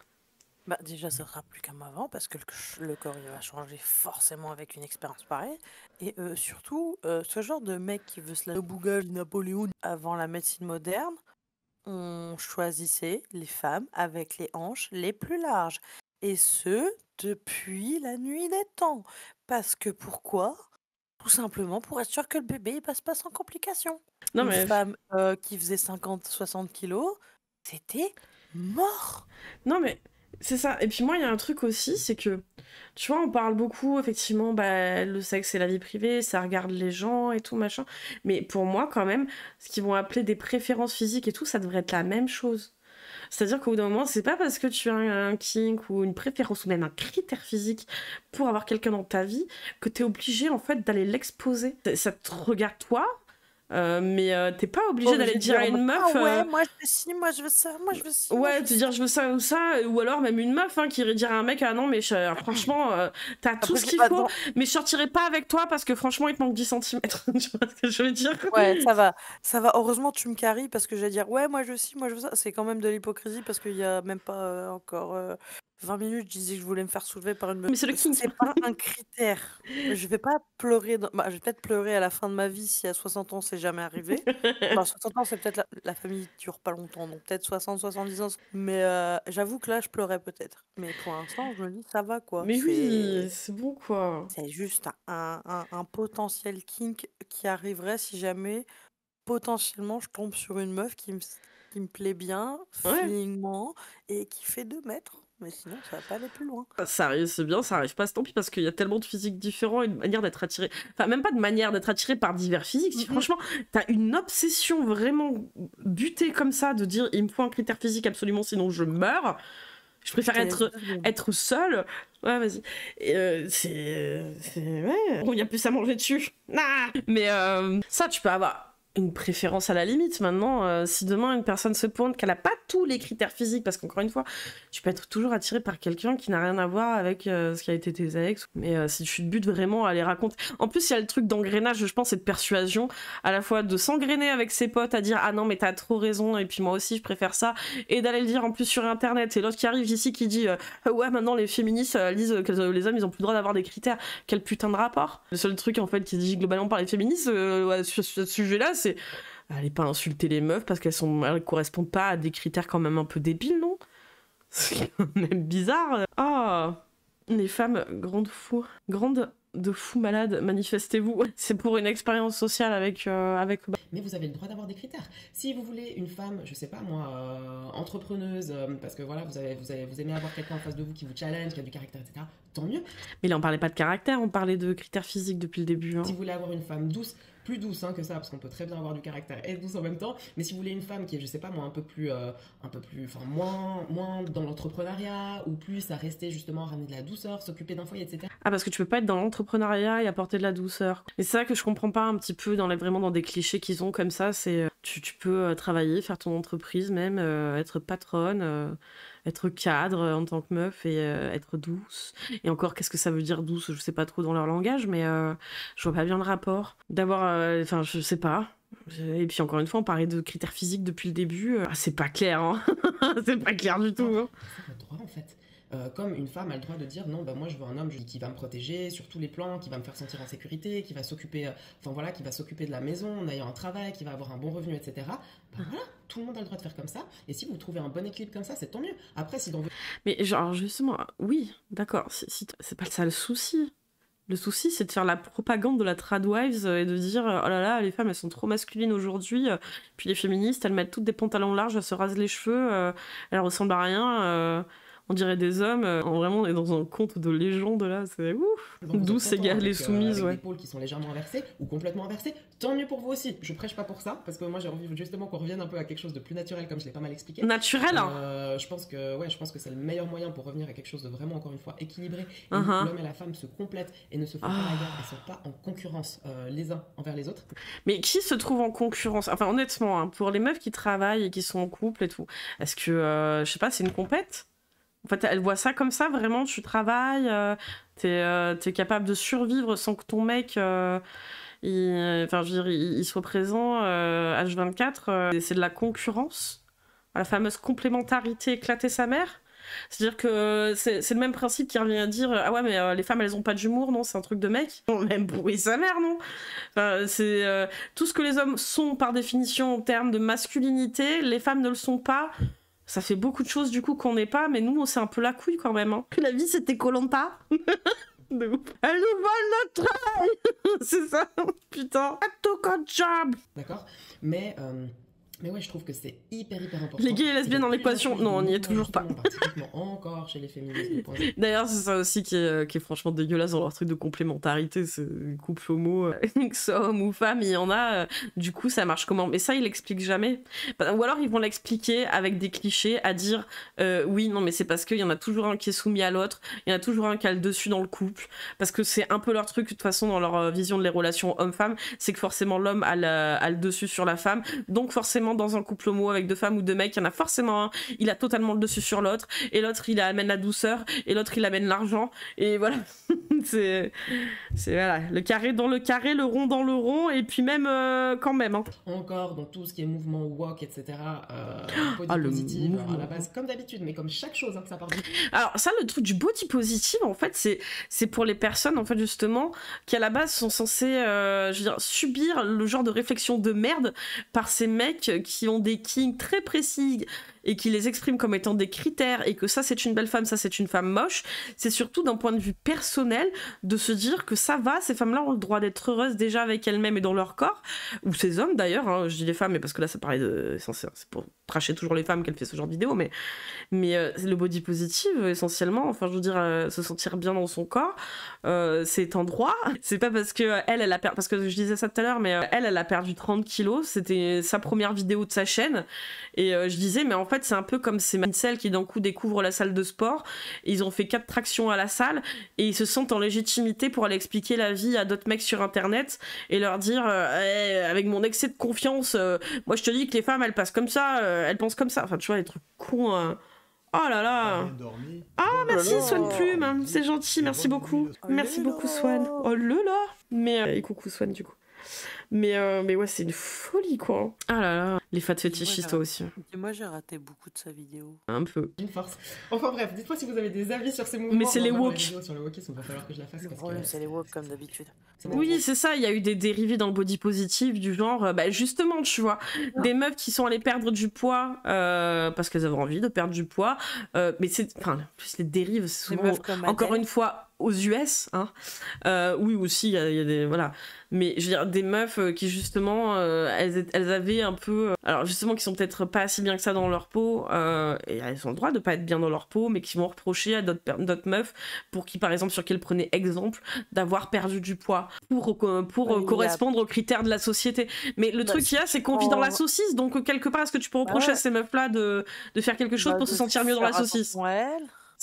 Bah déjà, ça sera plus comme avant, parce que le corps, il va changer forcément avec une expérience pareille. Et surtout, ce genre de mec qui veut se la bouger Napoléon avant la médecine moderne, on choisissait les femmes avec les hanches les plus larges. Et ce, depuis la nuit des temps. Parce que pourquoi? Tout simplement pour être sûr que le bébé ne passe pas sans complications.
Non,
Une
mais...
femme qui faisait 50-60 kilos, c'était mort.
Non, mais c'est ça. Et puis moi, il y a un truc aussi, c'est que, tu vois, on parle beaucoup, effectivement, bah, le sexe c'est la vie privée, ça regarde les gens et tout, machin. Mais pour moi, quand même, ce qu'ils vont appeler des préférences physiques et tout, ça devrait être la même chose. C'est-à-dire qu'au bout d'un moment, c'est pas parce que tu as un kink ou une préférence ou même un critère physique pour avoir quelqu'un dans ta vie que t'es obligé, en fait, d'aller l'exposer. Ça te regarde toi, mais t'es pas obligé d'aller dire à une meuf.
Ah ouais, moi je veux ci, moi je veux ça, moi je veux ci.
Ouais, te dire je veux ça ou ça, ou alors même une meuf qui irait dire à un mec ah non, mais franchement, t'as tout ce qu'il faut, mais je sortirai pas avec toi parce que franchement, il te manque 10 cm. Tu vois ce que je veux dire?
Ouais, ça va. Heureusement, tu me caries parce que j'allais dire ouais, moi je veux ci, moi je veux ça. C'est quand même de l'hypocrisie parce qu'il y a même pas encore 20 minutes, je disais que je voulais me faire soulever par une meuf.
Mais c'est le kink.
C'est pas un critère. Je vais pas pleurer. Je vais peut-être pleurer à la fin de ma vie si à 60 ans c'est jamais arrivé. Enfin, 60 ans, c'est peut-être la famille dure pas longtemps, donc peut-être 60, 70 ans. Mais j'avoue que là, je pleurais peut-être. Mais pour l'instant, je me dis ça va quoi.
Mais oui, c'est bon quoi.
C'est juste un potentiel kink qui arriverait si jamais potentiellement je tombe sur une meuf qui me plaît bien, feelingment, et qui fait 2 mètres. Mais sinon, ça va pas aller plus loin.
Ça arrive, c'est bien, ça arrive pas, tant pis, parce qu'il y a tellement de physiques différents et de manières d'être attiré. Enfin, même pas de manière d'être attiré par divers physiques. Franchement, t'as une obsession vraiment butée comme ça de dire il me faut un critère physique absolument, sinon je meurs. Je préfère être seule. Ouais, vas-y. Ouais. Bon, il y a plus à manger dessus. Ah mais ça, tu peux avoir une préférence à la limite. Maintenant, si demain une personne se pointe qu'elle a pas tous les critères physiques, parce qu'encore une fois, tu peux être toujours attiré par quelqu'un qui n'a rien à voir avec ce qui a été tes ex. Mais si tu te butes vraiment à les raconter... En plus, il y a le truc d'engrenage, je pense, et de persuasion, à la fois de s'engrainer avec ses potes, à dire « Ah non, mais t'as trop raison, et puis moi aussi, je préfère ça », et d'aller le dire en plus sur Internet, et l'autre qui arrive ici qui dit « Ouais, maintenant, les féministes disent que les hommes, ils ont plus le droit d'avoir des critères. » Quel putain de rapport. Le seul truc, en fait, qui est dit globalement par les féministes sur ce sujet-là, c'est allez pas insulter les meufs parce qu'elles correspondent pas à des critères quand même un peu débiles, non? C'est quand même bizarre. Ah, les femmes grandes de fous malades, manifestez-vous. C'est pour une expérience sociale avec.
Mais vous avez le droit d'avoir des critères. Si vous voulez une femme, je sais pas moi, entrepreneuse, parce que voilà, vous aimez avoir quelqu'un en face de vous qui vous challenge, qui a du caractère, etc. Tant mieux.
Mais là, on parlait pas de caractère, on parlait de critères physiques depuis le début. Hein.
Si vous voulez avoir une femme douce, plus douce que ça, parce qu'on peut très bien avoir du caractère et douce en même temps, mais si vous voulez une femme qui est, je sais pas moi, un peu plus, enfin moins dans l'entrepreneuriat, ou plus à rester justement, ramener de la douceur, s'occuper d'un foyer, etc.
Ah, parce que tu peux pas être dans l'entrepreneuriat et apporter de la douceur. Mais c'est ça que je comprends pas un petit peu vraiment dans des clichés qu'ils ont comme ça, c'est tu peux travailler, faire ton entreprise même, être patronne, être cadre en tant que meuf et être douce. Et encore, qu'est-ce que ça veut dire douce? Je sais pas trop dans leur langage, mais je vois pas bien le rapport. D'avoir, enfin, je sais pas. Et puis encore une fois, on parlait de critères physiques depuis le début. C'est pas clair, hein. C'est pas clair du tout. Hein.
C'est votre droit en fait. Comme une femme a le droit de dire non, bah moi je veux un homme qui va me protéger sur tous les plans, qui va me faire sentir en sécurité, qui va s'occuper, qui va s'occuper de la maison en ayant un travail, qui va avoir un bon revenu, etc. Bah voilà, tout le monde a le droit de faire comme ça. Et si vous trouvez un bon équilibre comme ça, c'est tant mieux. Après, si dans votre...
Mais genre, justement, oui, d'accord, c'est pas ça le souci. Le souci, c'est de faire la propagande de la tradwives et de dire oh là là, les femmes, elles sont trop masculines aujourd'hui. Puis les féministes, elles mettent toutes des pantalons larges, elles se rasent les cheveux, elles ressemblent à rien. On dirait des hommes. Vraiment, on est dans un conte de légende là. C'est ouf. Douce égale les soumises,
avec
ouais.
des pôles qui sont légèrement inversés ou complètement inversés, tant mieux pour vous aussi. Je prêche pas pour ça parce que moi j'ai envie justement qu'on revienne un peu à quelque chose de plus naturel comme je l'ai pas mal expliqué.
Naturel, hein.
Je pense que c'est le meilleur moyen pour revenir à quelque chose de vraiment encore une fois équilibré. Et l'homme et la femme se complètent et ne se font pas la guerre. Ils sont pas en concurrence les uns envers les autres.
Mais qui se trouve en concurrence? Enfin honnêtement, hein, pour les meufs qui travaillent et qui sont en couple et tout, est-ce que je sais pas, c'est une compète? En fait, elle voit ça comme ça, vraiment, tu travailles, t'es capable de survivre sans que ton mec, il soit présent H24. C'est de la concurrence, la fameuse complémentarité éclater sa mère. C'est-à-dire que c'est le même principe qui revient à dire ah ouais mais les femmes elles ont pas d'humour, non, c'est un truc de mec. On aime brouiller sa mère, non. Enfin, c'est tout ce que les hommes sont par définition en termes de masculinité, les femmes ne le sont pas. Ça fait beaucoup de choses du coup qu'on n'est pas, mais nous on s'est un peu la couille quand même. Hein. La vie c'était Koh-Lanta. De ouf. Elle nous vole notre travail. C'est ça, putain. I took a job.
D'accord, mais ouais, je trouve que c'est hyper important.
Les gays et lesbiennes dans l'équation, non, on n'y est toujours pas.
Particulièrement encore chez les féministes.
D'ailleurs, c'est ça aussi qui est franchement dégueulasse dans leur truc de complémentarité. Ce couple homo, que ce soit homme ou femme, il y en a. Du coup, ça marche comment? Mais ça, ils l'expliquent jamais. Ou alors, ils vont l'expliquer avec des clichés à dire oui, non, mais c'est parce qu'il y en a toujours un qui est soumis à l'autre, il y en a toujours un qui a le dessus dans le couple. Parce que c'est un peu leur truc, de toute façon, dans leur vision de les relations homme-femme, c'est que forcément l'homme a le dessus sur la femme. Donc, forcément, dans un couple homo avec deux femmes ou deux mecs, il y en a forcément un, il a totalement le dessus sur l'autre, et l'autre il amène la douceur, et l'autre il amène l'argent, et voilà. c'est voilà, le carré dans le carré, le rond dans le rond, et puis même quand même. Hein.
Encore dans tout ce qui est mouvement woke, etc.
Le
positif,
mouvement.
à la base, comme d'habitude, mais comme chaque chose, hein, ça part du...
Alors ça, le truc du body positive, en fait, c'est pour les personnes, en fait, justement, qui à la base sont censées, subir le genre de réflexion de merde par ces mecs qui ont des kinks très précis et qui les expriment comme étant des critères, et que ça c'est une belle femme, ça c'est une femme moche. C'est surtout d'un point de vue personnel de se dire que ça va, ces femmes-là ont le droit d'être heureuses déjà avec elles-mêmes et dans leur corps, ou ces hommes d'ailleurs, hein, je dis les femmes mais parce que là ça paraît c'est pour tracher toujours les femmes qu'elle fait ce genre de vidéo, mais le body positive essentiellement, enfin je veux dire se sentir bien dans son corps, c'est un droit. C'est pas parce que elle a perdu, parce que je disais ça tout à l'heure, mais elle a perdu 30 kilos, c'était sa première vidéo de sa chaîne, et je disais mais en fait c'est un peu comme ces incels qui d'un coup découvrent la salle de sport, ils ont fait 4 tractions à la salle et ils se sentent en légitimité pour aller expliquer la vie à d'autres mecs sur internet et leur dire avec mon excès de confiance, moi je te dis que les femmes elles passent comme ça, elles pensent comme ça, enfin tu vois les trucs cons. Oh là là. Ah merci Swan Plume, c'est gentil, merci beaucoup. Merci beaucoup Swan. Oh là là. Mais et coucou Swan du coup. Mais ouais, c'est une folie quoi. Ah là là, les fat fétichistes toi aussi.
Moi j'ai raté beaucoup de sa vidéo.
Un peu.
Une force. Enfin bref, dites-moi si vous avez des avis sur ces mouvements.
Mais c'est les woke.
Sur le wokisme, il va falloir que je la fasse.
Le problème c'est les woke comme d'habitude.
Oui, c'est ça, il y a eu des dérivés dans le body positive du genre, justement, tu vois, des meufs qui sont allées perdre du poids parce qu'elles avaient envie de perdre du poids, mais plus les dérives, c'est souvent, encore une fois, aux US, hein. Oui, aussi, il y a des, voilà, mais je veux dire, des meufs qui justement, elles avaient un peu, alors justement, qui sont peut-être pas si bien que ça dans leur peau, et elles ont le droit de pas être bien dans leur peau, mais qui vont reprocher à d'autres meufs, pour qui, par exemple, sur qui elles prenaient exemple, d'avoir perdu du poids, pour correspondre aux critères de la société. Mais le truc qu'il y a, c'est qu'on vit dans la saucisse, donc quelque part, est-ce que tu peux reprocher à ces meufs-là de faire quelque chose pour se sentir mieux dans la saucisse?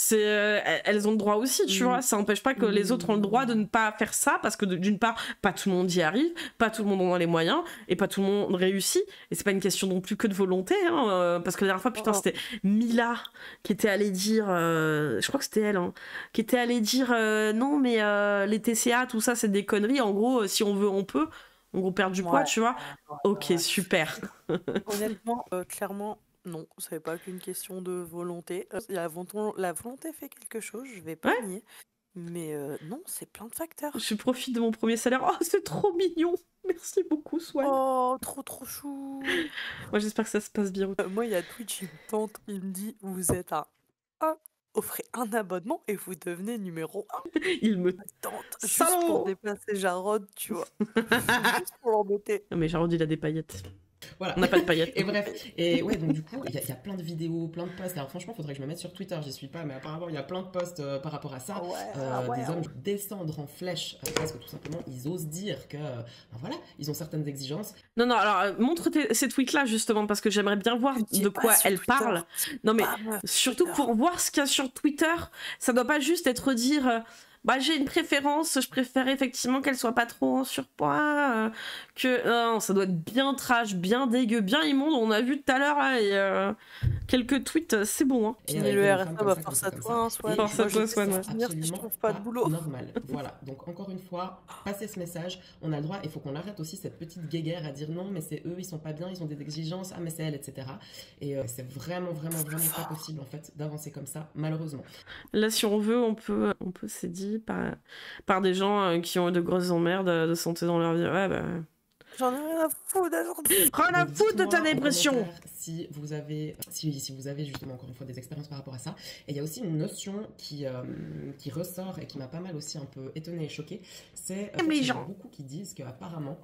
Elles ont le droit aussi, tu vois, ça n'empêche pas que les autres ont le droit de ne pas faire ça, parce que d'une part, pas tout le monde y arrive, pas tout le monde en a les moyens, et pas tout le monde réussit, et c'est pas une question non plus que de volonté, hein, parce que la dernière fois, putain, c'était Mila qui était allée dire, je crois que c'était elle, hein, qui était allée dire, non mais les TCA, tout ça, c'est des conneries, en gros, si on veut, on peut, en gros, perdre du poids, tu vois. Ok, super.
Honnêtement, clairement, non, c'est pas qu'une question de volonté. La volonté fait quelque chose, je vais pas nier. Mais non, c'est plein de facteurs.
Je profite de mon premier salaire. Oh, c'est trop mignon. Merci beaucoup, Swan.
Oh, trop chou.
Moi, j'espère que ça se passe bien.
Moi, il y a Twitch, il me tente, il me dit, vous êtes un... offrez un abonnement et vous devenez numéro 1.
Il me
tente juste
Salaud
pour déplacer Jarod, tu vois. Juste pour l'embêter.
Non, mais Jarod, il a des paillettes.
Voilà.
On n'a pas de paillettes.
Et bref, et ouais, donc du coup, il y a plein de vidéos, plein de posts. Alors franchement, faudrait que je me mette sur Twitter, j'y suis pas, mais apparemment, il y a plein de posts par rapport à ça. Des hommes descendre en flèche parce que tout simplement, ils osent dire que, ben voilà, ils ont certaines exigences.
Non, alors, montre ces tweets-là, justement, parce que j'aimerais bien voir de quoi elle parle. Non, mais surtout pour voir ce qu'il y a sur Twitter, ça doit pas juste être dire... bah, j'ai une préférence, je préfère effectivement qu'elle soit pas trop en surpoids, non, ça doit être bien trash, bien dégueu, bien immonde. On a vu tout à l'heure là, quelques tweets, c'est bon. Hein.
Et le RSA, bah, force à toi, Swan.
Force à toi, Swan.
Je trouve pas de boulot. Normal. Voilà. Donc encore une fois, passez ce message. On a le droit. Il faut qu'on arrête aussi cette petite guéguerre à dire non, mais c'est eux, ils sont pas bien, ils ont des exigences. Ah, mais c'est elle, etc. Et c'est vraiment pas possible en fait d'avancer comme ça, malheureusement.
Là, si on veut, on peut s'aider par des gens qui ont de grosses emmerdes de santé dans leur vie. Ouais, bah...
J'en ai rien à foutre
Rien à foutre de ta dépression.
Si vous avez justement encore une fois des expériences par rapport à ça. Et il y a aussi une notion qui ressort et qui m'a pas mal aussi un peu étonnée et choquée. C'est
les gens.
Beaucoup qui disent qu'apparemment,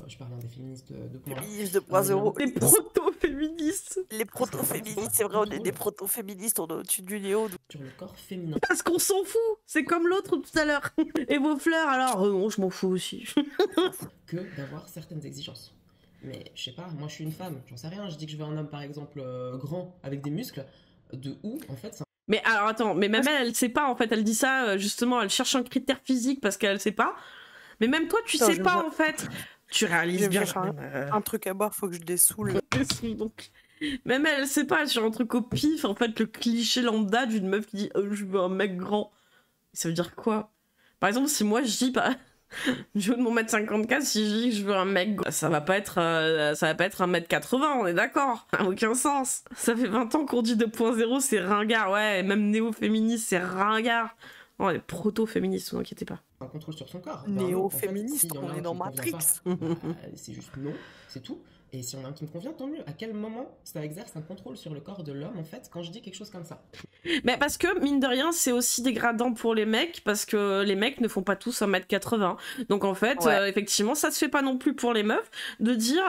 je parle des féministes de
Féministes 2.0.
Les proto-féministes.
Les proto-féministes, c'est vrai, on est des proto-féministes, on est au-dessus du néo.
Sur le corps féminin.
Parce qu'on s'en fout. C'est comme l'autre tout à l'heure. Et vos fleurs, alors non, je m'en fous aussi.
Que d'avoir certaines exigences. Mais je sais pas, moi je suis une femme, j'en sais rien, je dis que je veux un homme par exemple grand avec des muscles, de où en fait ça...
Mais alors attends, mais même elle sait pas en fait, elle dit ça justement, elle cherche un critère physique parce qu'elle sait pas. Mais même toi tu sais pas en fait. Tu réalises bien.
Un truc à boire, faut que je dessoule.
Donc. Même elle sait pas, sur un truc au pif, en fait le cliché lambda d'une meuf qui dit je veux un mec grand. Ça veut dire quoi? Par exemple si moi je dis pas... Je veux de mon mètre 54, si je dis que je veux un mec, ça va pas être un mètre 80, on est d'accord. Ça n'a aucun sens. Ça fait 20 ans qu'on dit 2.0, c'est ringard, ouais, et même néo-féministe, c'est ringard. Non, les proto-féministes, vous inquiétez pas.
Un contrôle sur son corps.
Néo-féministe,
en fait,
on est dans Matrix.
C'est juste non, c'est tout. Et si on a un qui me convient, tant mieux. À quel moment ça exerce un contrôle sur le corps de l'homme, en fait, quand je dis quelque chose comme ça?
Mais parce que, mine de rien, c'est aussi dégradant pour les mecs, parce que les mecs ne font pas tous 1m80. Donc en fait, effectivement, ça se fait pas non plus pour les meufs, de dire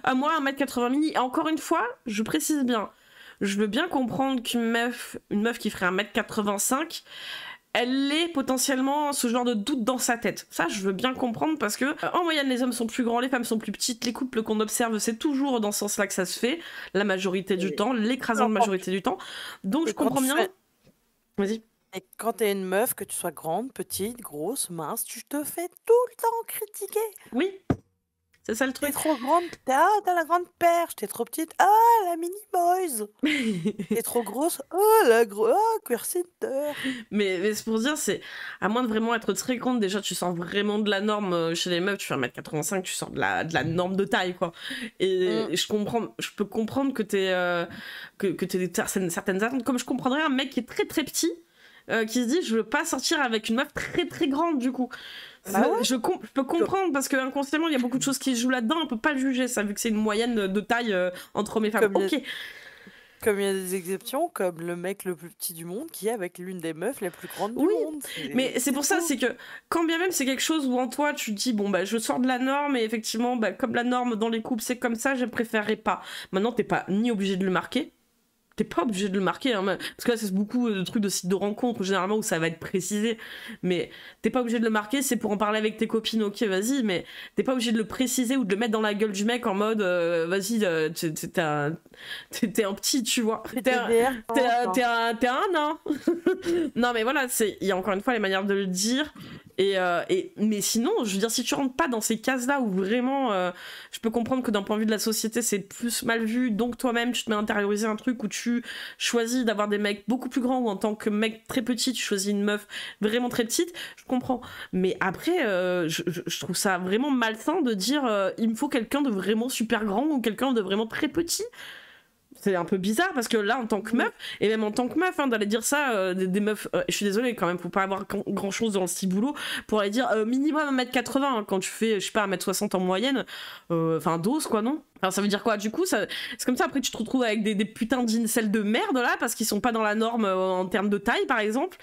à moi 1m80 mini. Et encore une fois, je précise bien, je veux bien comprendre qu'une meuf qui ferait 1m85... elle ait potentiellement ce genre de doute dans sa tête. Ça, je veux bien comprendre parce que, en moyenne, les hommes sont plus grands, les femmes sont plus petites, les couples qu'on observe, c'est toujours dans ce sens-là que ça se fait, la majorité du temps, l'écrasante majorité du temps. Donc, je comprends bien... Vas-y.
Et quand t'es une meuf, que tu sois grande, petite, grosse, mince, tu te fais tout le temps critiquer.
Oui. C'est ça le truc.
T'es trop grande, t'as la grande perche. T'es trop petite, la mini boys. T'es trop grosse, la queer center.
Mais c'est pour dire, c'est à moins de vraiment être très grande, déjà tu sors vraiment de la norme chez les meufs, tu fais 1m85, tu sors de la norme de taille, quoi. Et je peux comprendre que t'aies certaines attentes, comme je comprendrais un mec qui est très très petit, qui se dit je veux pas sortir avec une meuf très très grande du coup. Je peux comprendre parce que inconsciemment il y a beaucoup de choses qui se jouent là-dedans, on peut pas le juger ça vu que c'est une moyenne de taille entre hommes et femmes.
Comme il y a des exceptions, comme le mec le plus petit du monde qui est avec l'une des meufs les plus grandes du monde.
Mais c'est pour ça, c'est que quand bien même c'est quelque chose où en toi tu te dis bon bah je sors de la norme et effectivement bah, comme la norme dans les couples c'est comme ça, je préférerais pas. Maintenant t'es pas ni obligé de le marquer. T'es pas obligé de le marquer, hein, parce que là c'est beaucoup de trucs de sites de rencontres généralement où ça va être précisé, mais t'es pas obligé de le marquer, c'est pour en parler avec tes copines, ok vas-y, mais t'es pas obligé de le préciser ou de le mettre dans la gueule du mec en mode vas-y t'es un petit, tu vois, t'es un nain. Non mais voilà, il y a encore une fois les manières de le dire. Mais sinon, je veux dire, si tu rentres pas dans ces cases-là où vraiment, je peux comprendre que d'un point de vue de la société, c'est plus mal vu, donc toi-même, tu te mets à intérioriser un truc où tu choisis d'avoir des mecs beaucoup plus grands ou en tant que mec très petit, tu choisis une meuf vraiment très petite, je comprends. Mais après, je trouve ça vraiment malsain de dire il me faut quelqu'un de vraiment super grand ou quelqu'un de vraiment très petit. c'est un peu bizarre parce que là, en tant que meuf, et même en tant que meuf, hein, d'aller dire ça, des meufs, je suis désolée quand même, faut pas avoir grand chose dans le ciboulot pour aller dire minimum 1m80 hein, quand tu fais, je sais pas, 1m60 en moyenne, enfin dose quoi, non? Enfin, ça veut dire quoi? Du coup, c'est comme ça, après tu te retrouves avec des putains d'incels de merde là, parce qu'ils sont pas dans la norme en termes de taille par exemple,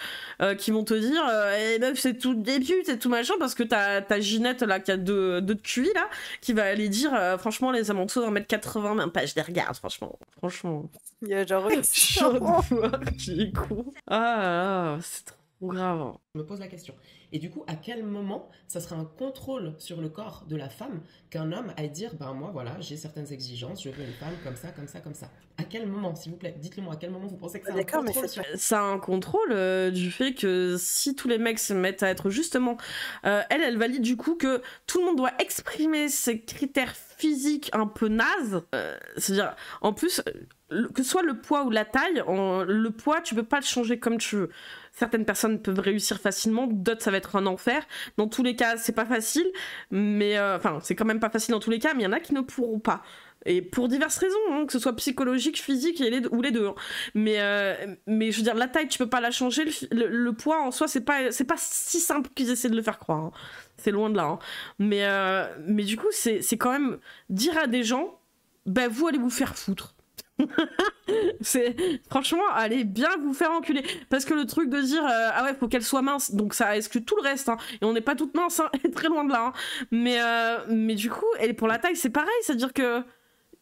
qui vont te dire eh meuf, c'est tout début, c'est tout machin, parce que t'as Ginette là qui a deux QI là, qui va aller dire franchement, les hommes en dessous d'1m80, même pas, je les regarde, franchement.
Il y a genre.
Chaud de voir qui est con. Ah là là, c'est trop grave. Hein.
Je me pose la question. Et du coup, à quel moment ça sera un contrôle sur le corps de la femme qu'un homme aille dire, ben moi voilà, j'ai certaines exigences, je veux une femme comme ça, comme ça, comme ça. À quel moment, s'il vous plaît, dites-le moi, à quel moment vous pensez que ça a un contrôle sur...
Ça a un contrôle du fait que si tous les mecs se mettent à être justement... elle valide du coup que tout le monde doit exprimer ses critères physiques un peu nazes. C'est-à-dire, en plus, que ce soit le poids ou la taille, le poids, tu peux pas le changer comme tu veux. Certaines personnes peuvent réussir facilement, d'autres ça va être un enfer. Dans tous les cas, c'est pas facile, mais enfin, c'est quand même pas facile dans tous les cas, mais il y en a qui ne pourront pas. Et pour diverses raisons, hein, que ce soit psychologique, physique ou les deux. Hein. Mais je veux dire, la taille, tu peux pas la changer. Le poids en soi, c'est pas si simple qu'ils essaient de le faire croire. Hein. C'est loin de là. Hein. Mais du coup, c'est quand même dire à des gens, bah vous allez vous faire foutre. C'est franchement allez bien vous faire enculer parce que le truc de dire ah ouais faut qu'elle soit mince donc ça exclut tout le reste hein. Et on n'est pas toutes minces hein, très loin de là hein. Mais du coup et pour la taille c'est pareil, c'est à dire que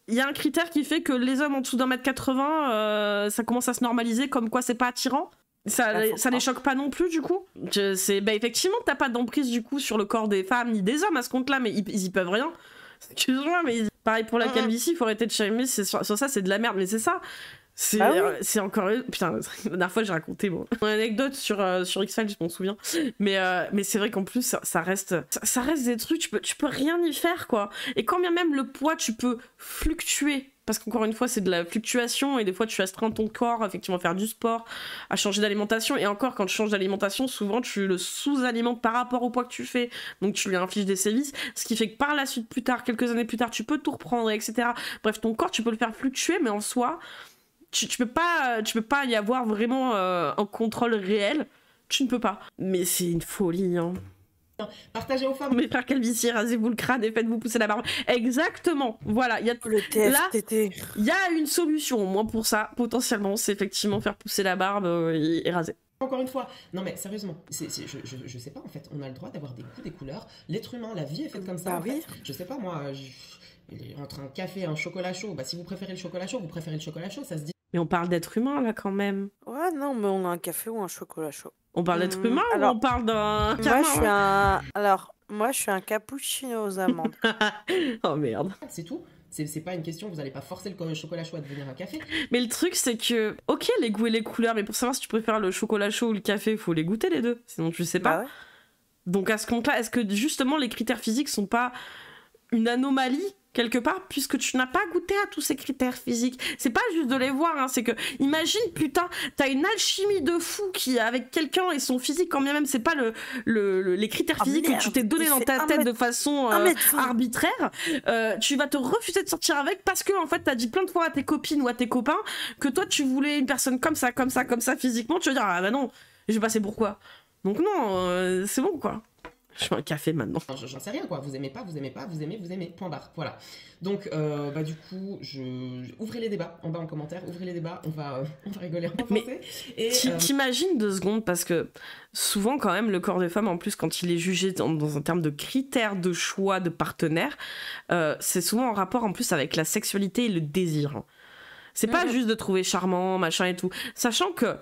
il y a un critère qui fait que les hommes en dessous d'1m80 ça commence à se normaliser comme quoi c'est pas attirant. Ça les choque pas non plus du coup. Effectivement t'as pas d'emprise du coup sur le corps des femmes ni des hommes à ce compte là, mais ils y peuvent rien. Excuse-moi, mais pareil pour la calvitie, il faut arrêter de chimer sur ça, c'est de la merde, mais c'est ça. C'est encore... Putain, la dernière fois j'ai raconté mon anecdote sur X-Files, je m'en souviens. Mais c'est vrai qu'en plus, ça reste des trucs, tu peux rien y faire, quoi. Et quand bien même le poids, tu peux fluctuer. Parce qu'encore une fois, c'est de la fluctuation et des fois, tu astreins ton corps, effectivement, à faire du sport, à changer d'alimentation. Et encore, quand tu changes d'alimentation, souvent, tu le sous-alimentes par rapport au poids que tu fais. Donc, tu lui infliges des sévices. Ce qui fait que par la suite, plus tard, quelques années plus tard, tu peux tout reprendre, etc. Bref, ton corps, tu peux le faire fluctuer, mais en soi, tu peux pas y avoir vraiment un contrôle réel. Tu ne peux pas. Mais c'est une folie, hein.
Partagez aux femmes.
Mais faire calvitie, rasez-vous le crâne et faites-vous pousser la barbe. Exactement. Voilà. Il y a une solution, au moins pour ça, potentiellement, c'est effectivement faire pousser la barbe et raser.
Encore une fois, non mais sérieusement, je sais pas en fait, on a le droit d'avoir des goûts, des couleurs. L'être humain, la vie est faite comme ça. En fait. Je sais pas moi, entre un café et un chocolat chaud, bah si vous préférez le chocolat chaud, vous préférez le chocolat chaud, ça se dit.
Mais on parle d'être humain là quand même.
Ouais, non, mais on a un café ou un chocolat chaud.
On parle d'être humain ou on parle d'un...
Moi, je suis un cappuccino aux amandes.
Oh merde.
C'est tout. C'est pas une question, vous allez pas forcer le chocolat chaud à devenir un café.
Mais le truc, c'est que, ok, les goûts et les couleurs, mais pour savoir si tu préfères le chocolat chaud ou le café, il faut les goûter les deux, sinon tu sais pas.
Bah ouais.
Donc à ce compte-là, est-ce que justement les critères physiques sont pas une anomalie quelque part, puisque tu n'as pas goûté à tous ces critères physiques? C'est pas juste de les voir, hein, c'est que, imagine, putain, t'as une alchimie de fou qui avec quelqu'un et son physique, quand bien même c'est pas les critères physiques que tu t'es donné dans ta tête de façon arbitraire, tu vas te refuser de sortir avec parce que, en fait, t'as dit plein de fois à tes copines ou à tes copains que toi, tu voulais une personne comme ça, physiquement, tu vas dire, ah bah non, je vais passer pour quoi? Donc non, c'est bon, quoi. Je fais un café maintenant.
J'en sais rien quoi, vous aimez pas, vous aimez, point barre, voilà. Donc du coup, ouvrez les débats en bas en commentaire, ouvrez les débats, on va rigoler en français.
Mais t'imagines 2 secondes, parce que souvent quand même le corps des femmes en plus quand il est jugé dans un terme de critères de choix de partenaire, c'est souvent en rapport en plus avec la sexualité et le désir. C'est pas juste de trouver charmant, machin et tout. Sachant que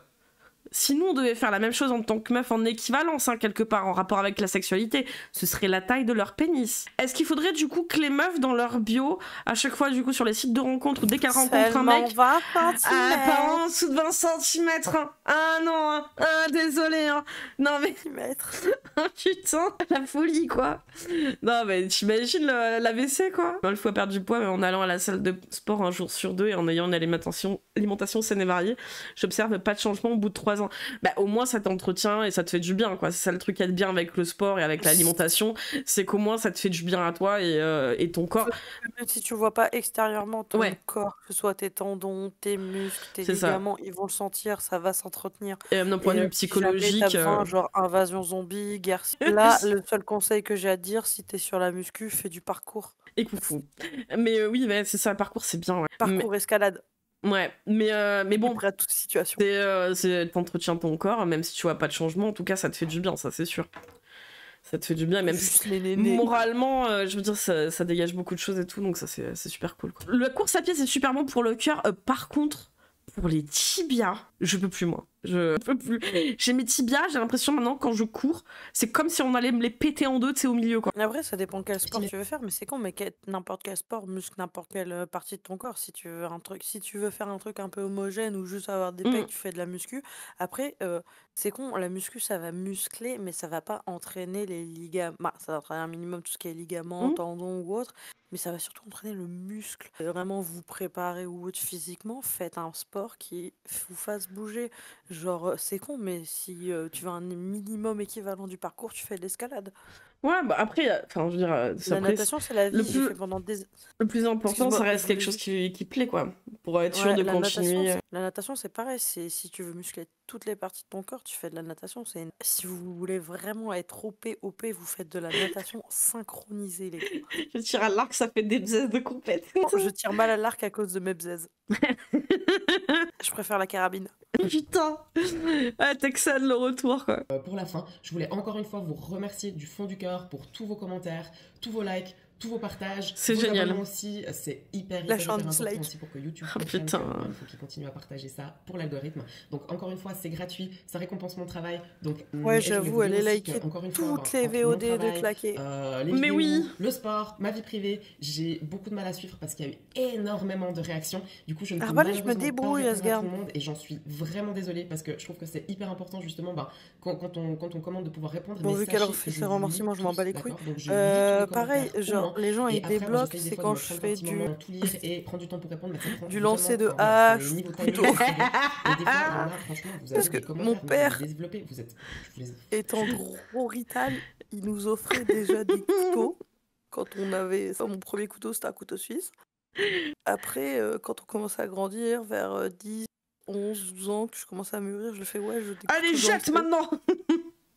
si nous on devait faire la même chose en tant que meuf en équivalence, hein, quelque part en rapport avec la sexualité, ce serait la taille de leur pénis. Est-ce qu'il faudrait du coup que les meufs dans leur bio, à chaque fois du coup sur les sites de rencontres ou dès qu'elles rencontrent un mec,
pas
en dessous de 20 cm, hein. Ah non, hein. Ah désolé, hein. Non mais Putain, la folie quoi. Non mais t'imagines l'AVC quoi. Une fois perdre du poids en allant à la salle de sport un jour sur 2 et en ayant une alimentation saine et variée, j'observe pas de changement au bout de 3 ans. Bah au moins ça t'entretient et ça te fait du bien quoi. C'est ça le truc à être bien avec le sport et avec l'alimentation, c'est qu'au moins ça te fait du bien à toi et ton corps.
Même si tu vois pas extérieurement ton corps, que ce soit tes tendons, tes muscles, tes ligaments, ils vont le sentir, ça va s'entretenir.
Et même d'un point de vue psychologique.
Si jamais t'as genre invasion zombie, guerre. Là, le seul conseil que j'ai à te dire, si t'es sur la muscu, fais du parcours.
Et coucou. Mais oui, ouais, c'est ça, le parcours c'est bien. Ouais.
Parcours escalade.
Ouais, mais bon,
prêt à toute situation.
T'entretiens ton corps, même si tu vois pas de changement, en tout cas ça te fait du bien, ça c'est sûr. Ça te fait du bien, même si moralement, je veux dire, ça dégage beaucoup de choses et tout, donc ça c'est super cool. Quoi. La course à pied c'est super bon pour le cœur, par contre, pour les tibias, je peux plus moi. Je peux plus. J'ai mes tibias, j'ai l'impression maintenant quand je cours, c'est comme si on allait me les péter en deux, tu sais, au milieu quoi.
Après, ça dépend quel sport tu veux faire, mais c'est con, mais n'importe quel sport muscle n'importe quelle partie de ton corps. Si tu veux faire un truc un peu homogène ou juste avoir des pecs, tu fais de la muscu. Après, c'est con, la muscu ça va muscler, mais ça va pas entraîner les ligaments. Bah, ça va entraîner un minimum tout ce qui est ligaments, tendons ou autre, mais ça va surtout entraîner le muscle. Vraiment vous préparer ou autre physiquement, faites un sport qui vous fasse bouger. Genre, c'est con, mais si tu veux un minimum équivalent du parcours, tu fais de l'escalade.
Ouais, bah après, enfin, je veux dire,
la natation, c'est la vie.
Le plus important, ça reste quelque chose qui plaît, quoi, pour être sûr de continuer.
La natation, c'est pareil. Si tu veux muscler toutes les parties de ton corps, tu fais de la natation. Si vous voulez vraiment être OP, vous faites de la natation synchronisée, les gars.
Je tire à l'arc, ça fait des bzaises de compète.
Je tire mal à l'arc à cause de mes bzaises. Je préfère la carabine.
Putain, Texan, le retour quoi.
Pour la fin, je voulais encore une fois vous remercier du fond du cœur pour tous vos commentaires, tous vos likes, tous vos partages.
C'est génial.
Aussi, c'est hyper important aussi pour que YouTube
putain.
Il faut qu'il continue à partager ça pour l'algorithme. Donc encore une fois, c'est gratuit, ça récompense mon travail. Donc
ouais, j'avoue, allez liker toutes les VOD de Claquer.
Mais oui,
le sport, ma vie privée, j'ai beaucoup de mal à suivre parce qu'il y a eu énormément de réactions. Du coup, je ne peux
je me débrouille à ce gars.
Et j'en suis vraiment désolée parce que je trouve que c'est hyper important justement quand on commande de pouvoir répondre.
Bon, vu qu'elle refait ses remerciements, je m'en bats les couilles. Pareil, genre les gens ils débloquent, c'est quand je fais du lancer de hache, couteau. Parce que mon père, étant gros rital, il nous offrait déjà des couteaux. Quand on avait mon premier couteau, c'était un couteau suisse. Après, quand on commençait à grandir, vers 10, 11, 12 ans, que je commençais à mûrir, je le fais, ouais, je veux des
allez, jette maintenant.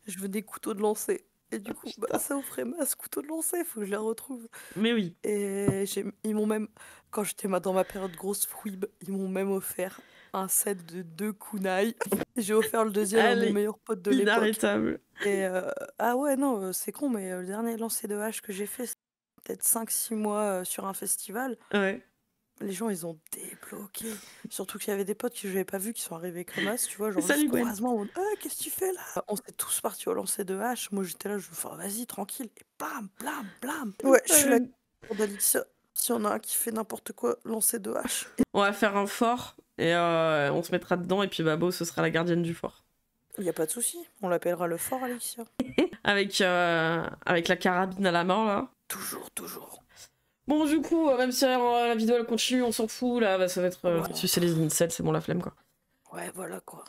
Je veux des couteaux de lancer. Et du coup, ça offrait ce couteau de lancer, faut que je les retrouve.
Mais oui.
Et ils m'ont même, quand j'étais dans ma période grosse fouibe, ils m'ont même offert un set de 2 kunai. J'ai offert le deuxième à mon meilleur pote de l'époque.
Inarrêtable.
Et ah ouais, non, c'est con, mais le dernier lancer de hache que j'ai fait, c'est peut-être 5-6 mois sur un festival.
Ouais.
Les gens, ils ont débloqué. Surtout qu'il y avait des potes que je n'avais pas vus qui sont arrivés comme as, tu vois. Genre,
salut,
juste croisement, qu'est-ce que tu fais là? On s'est tous partis au lancer de hache. Moi, j'étais là, je me fais, vas-y, tranquille. Et bam, blam, blam. Ouais, je suis là pour Dalicia. Si on a un qui fait n'importe quoi, lancer de hache.
On va faire un fort et on se mettra dedans. Et puis Babo, ce sera la gardienne du fort.
Il n'y a pas de souci. On l'appellera le fort, Alexia.
avec la carabine à la main, là.
Toujours.
Bon, du coup, même si la vidéo elle continue, on s'en fout, là, ça va être sucer les incels, c'est bon la flemme quoi.
Ouais, voilà quoi.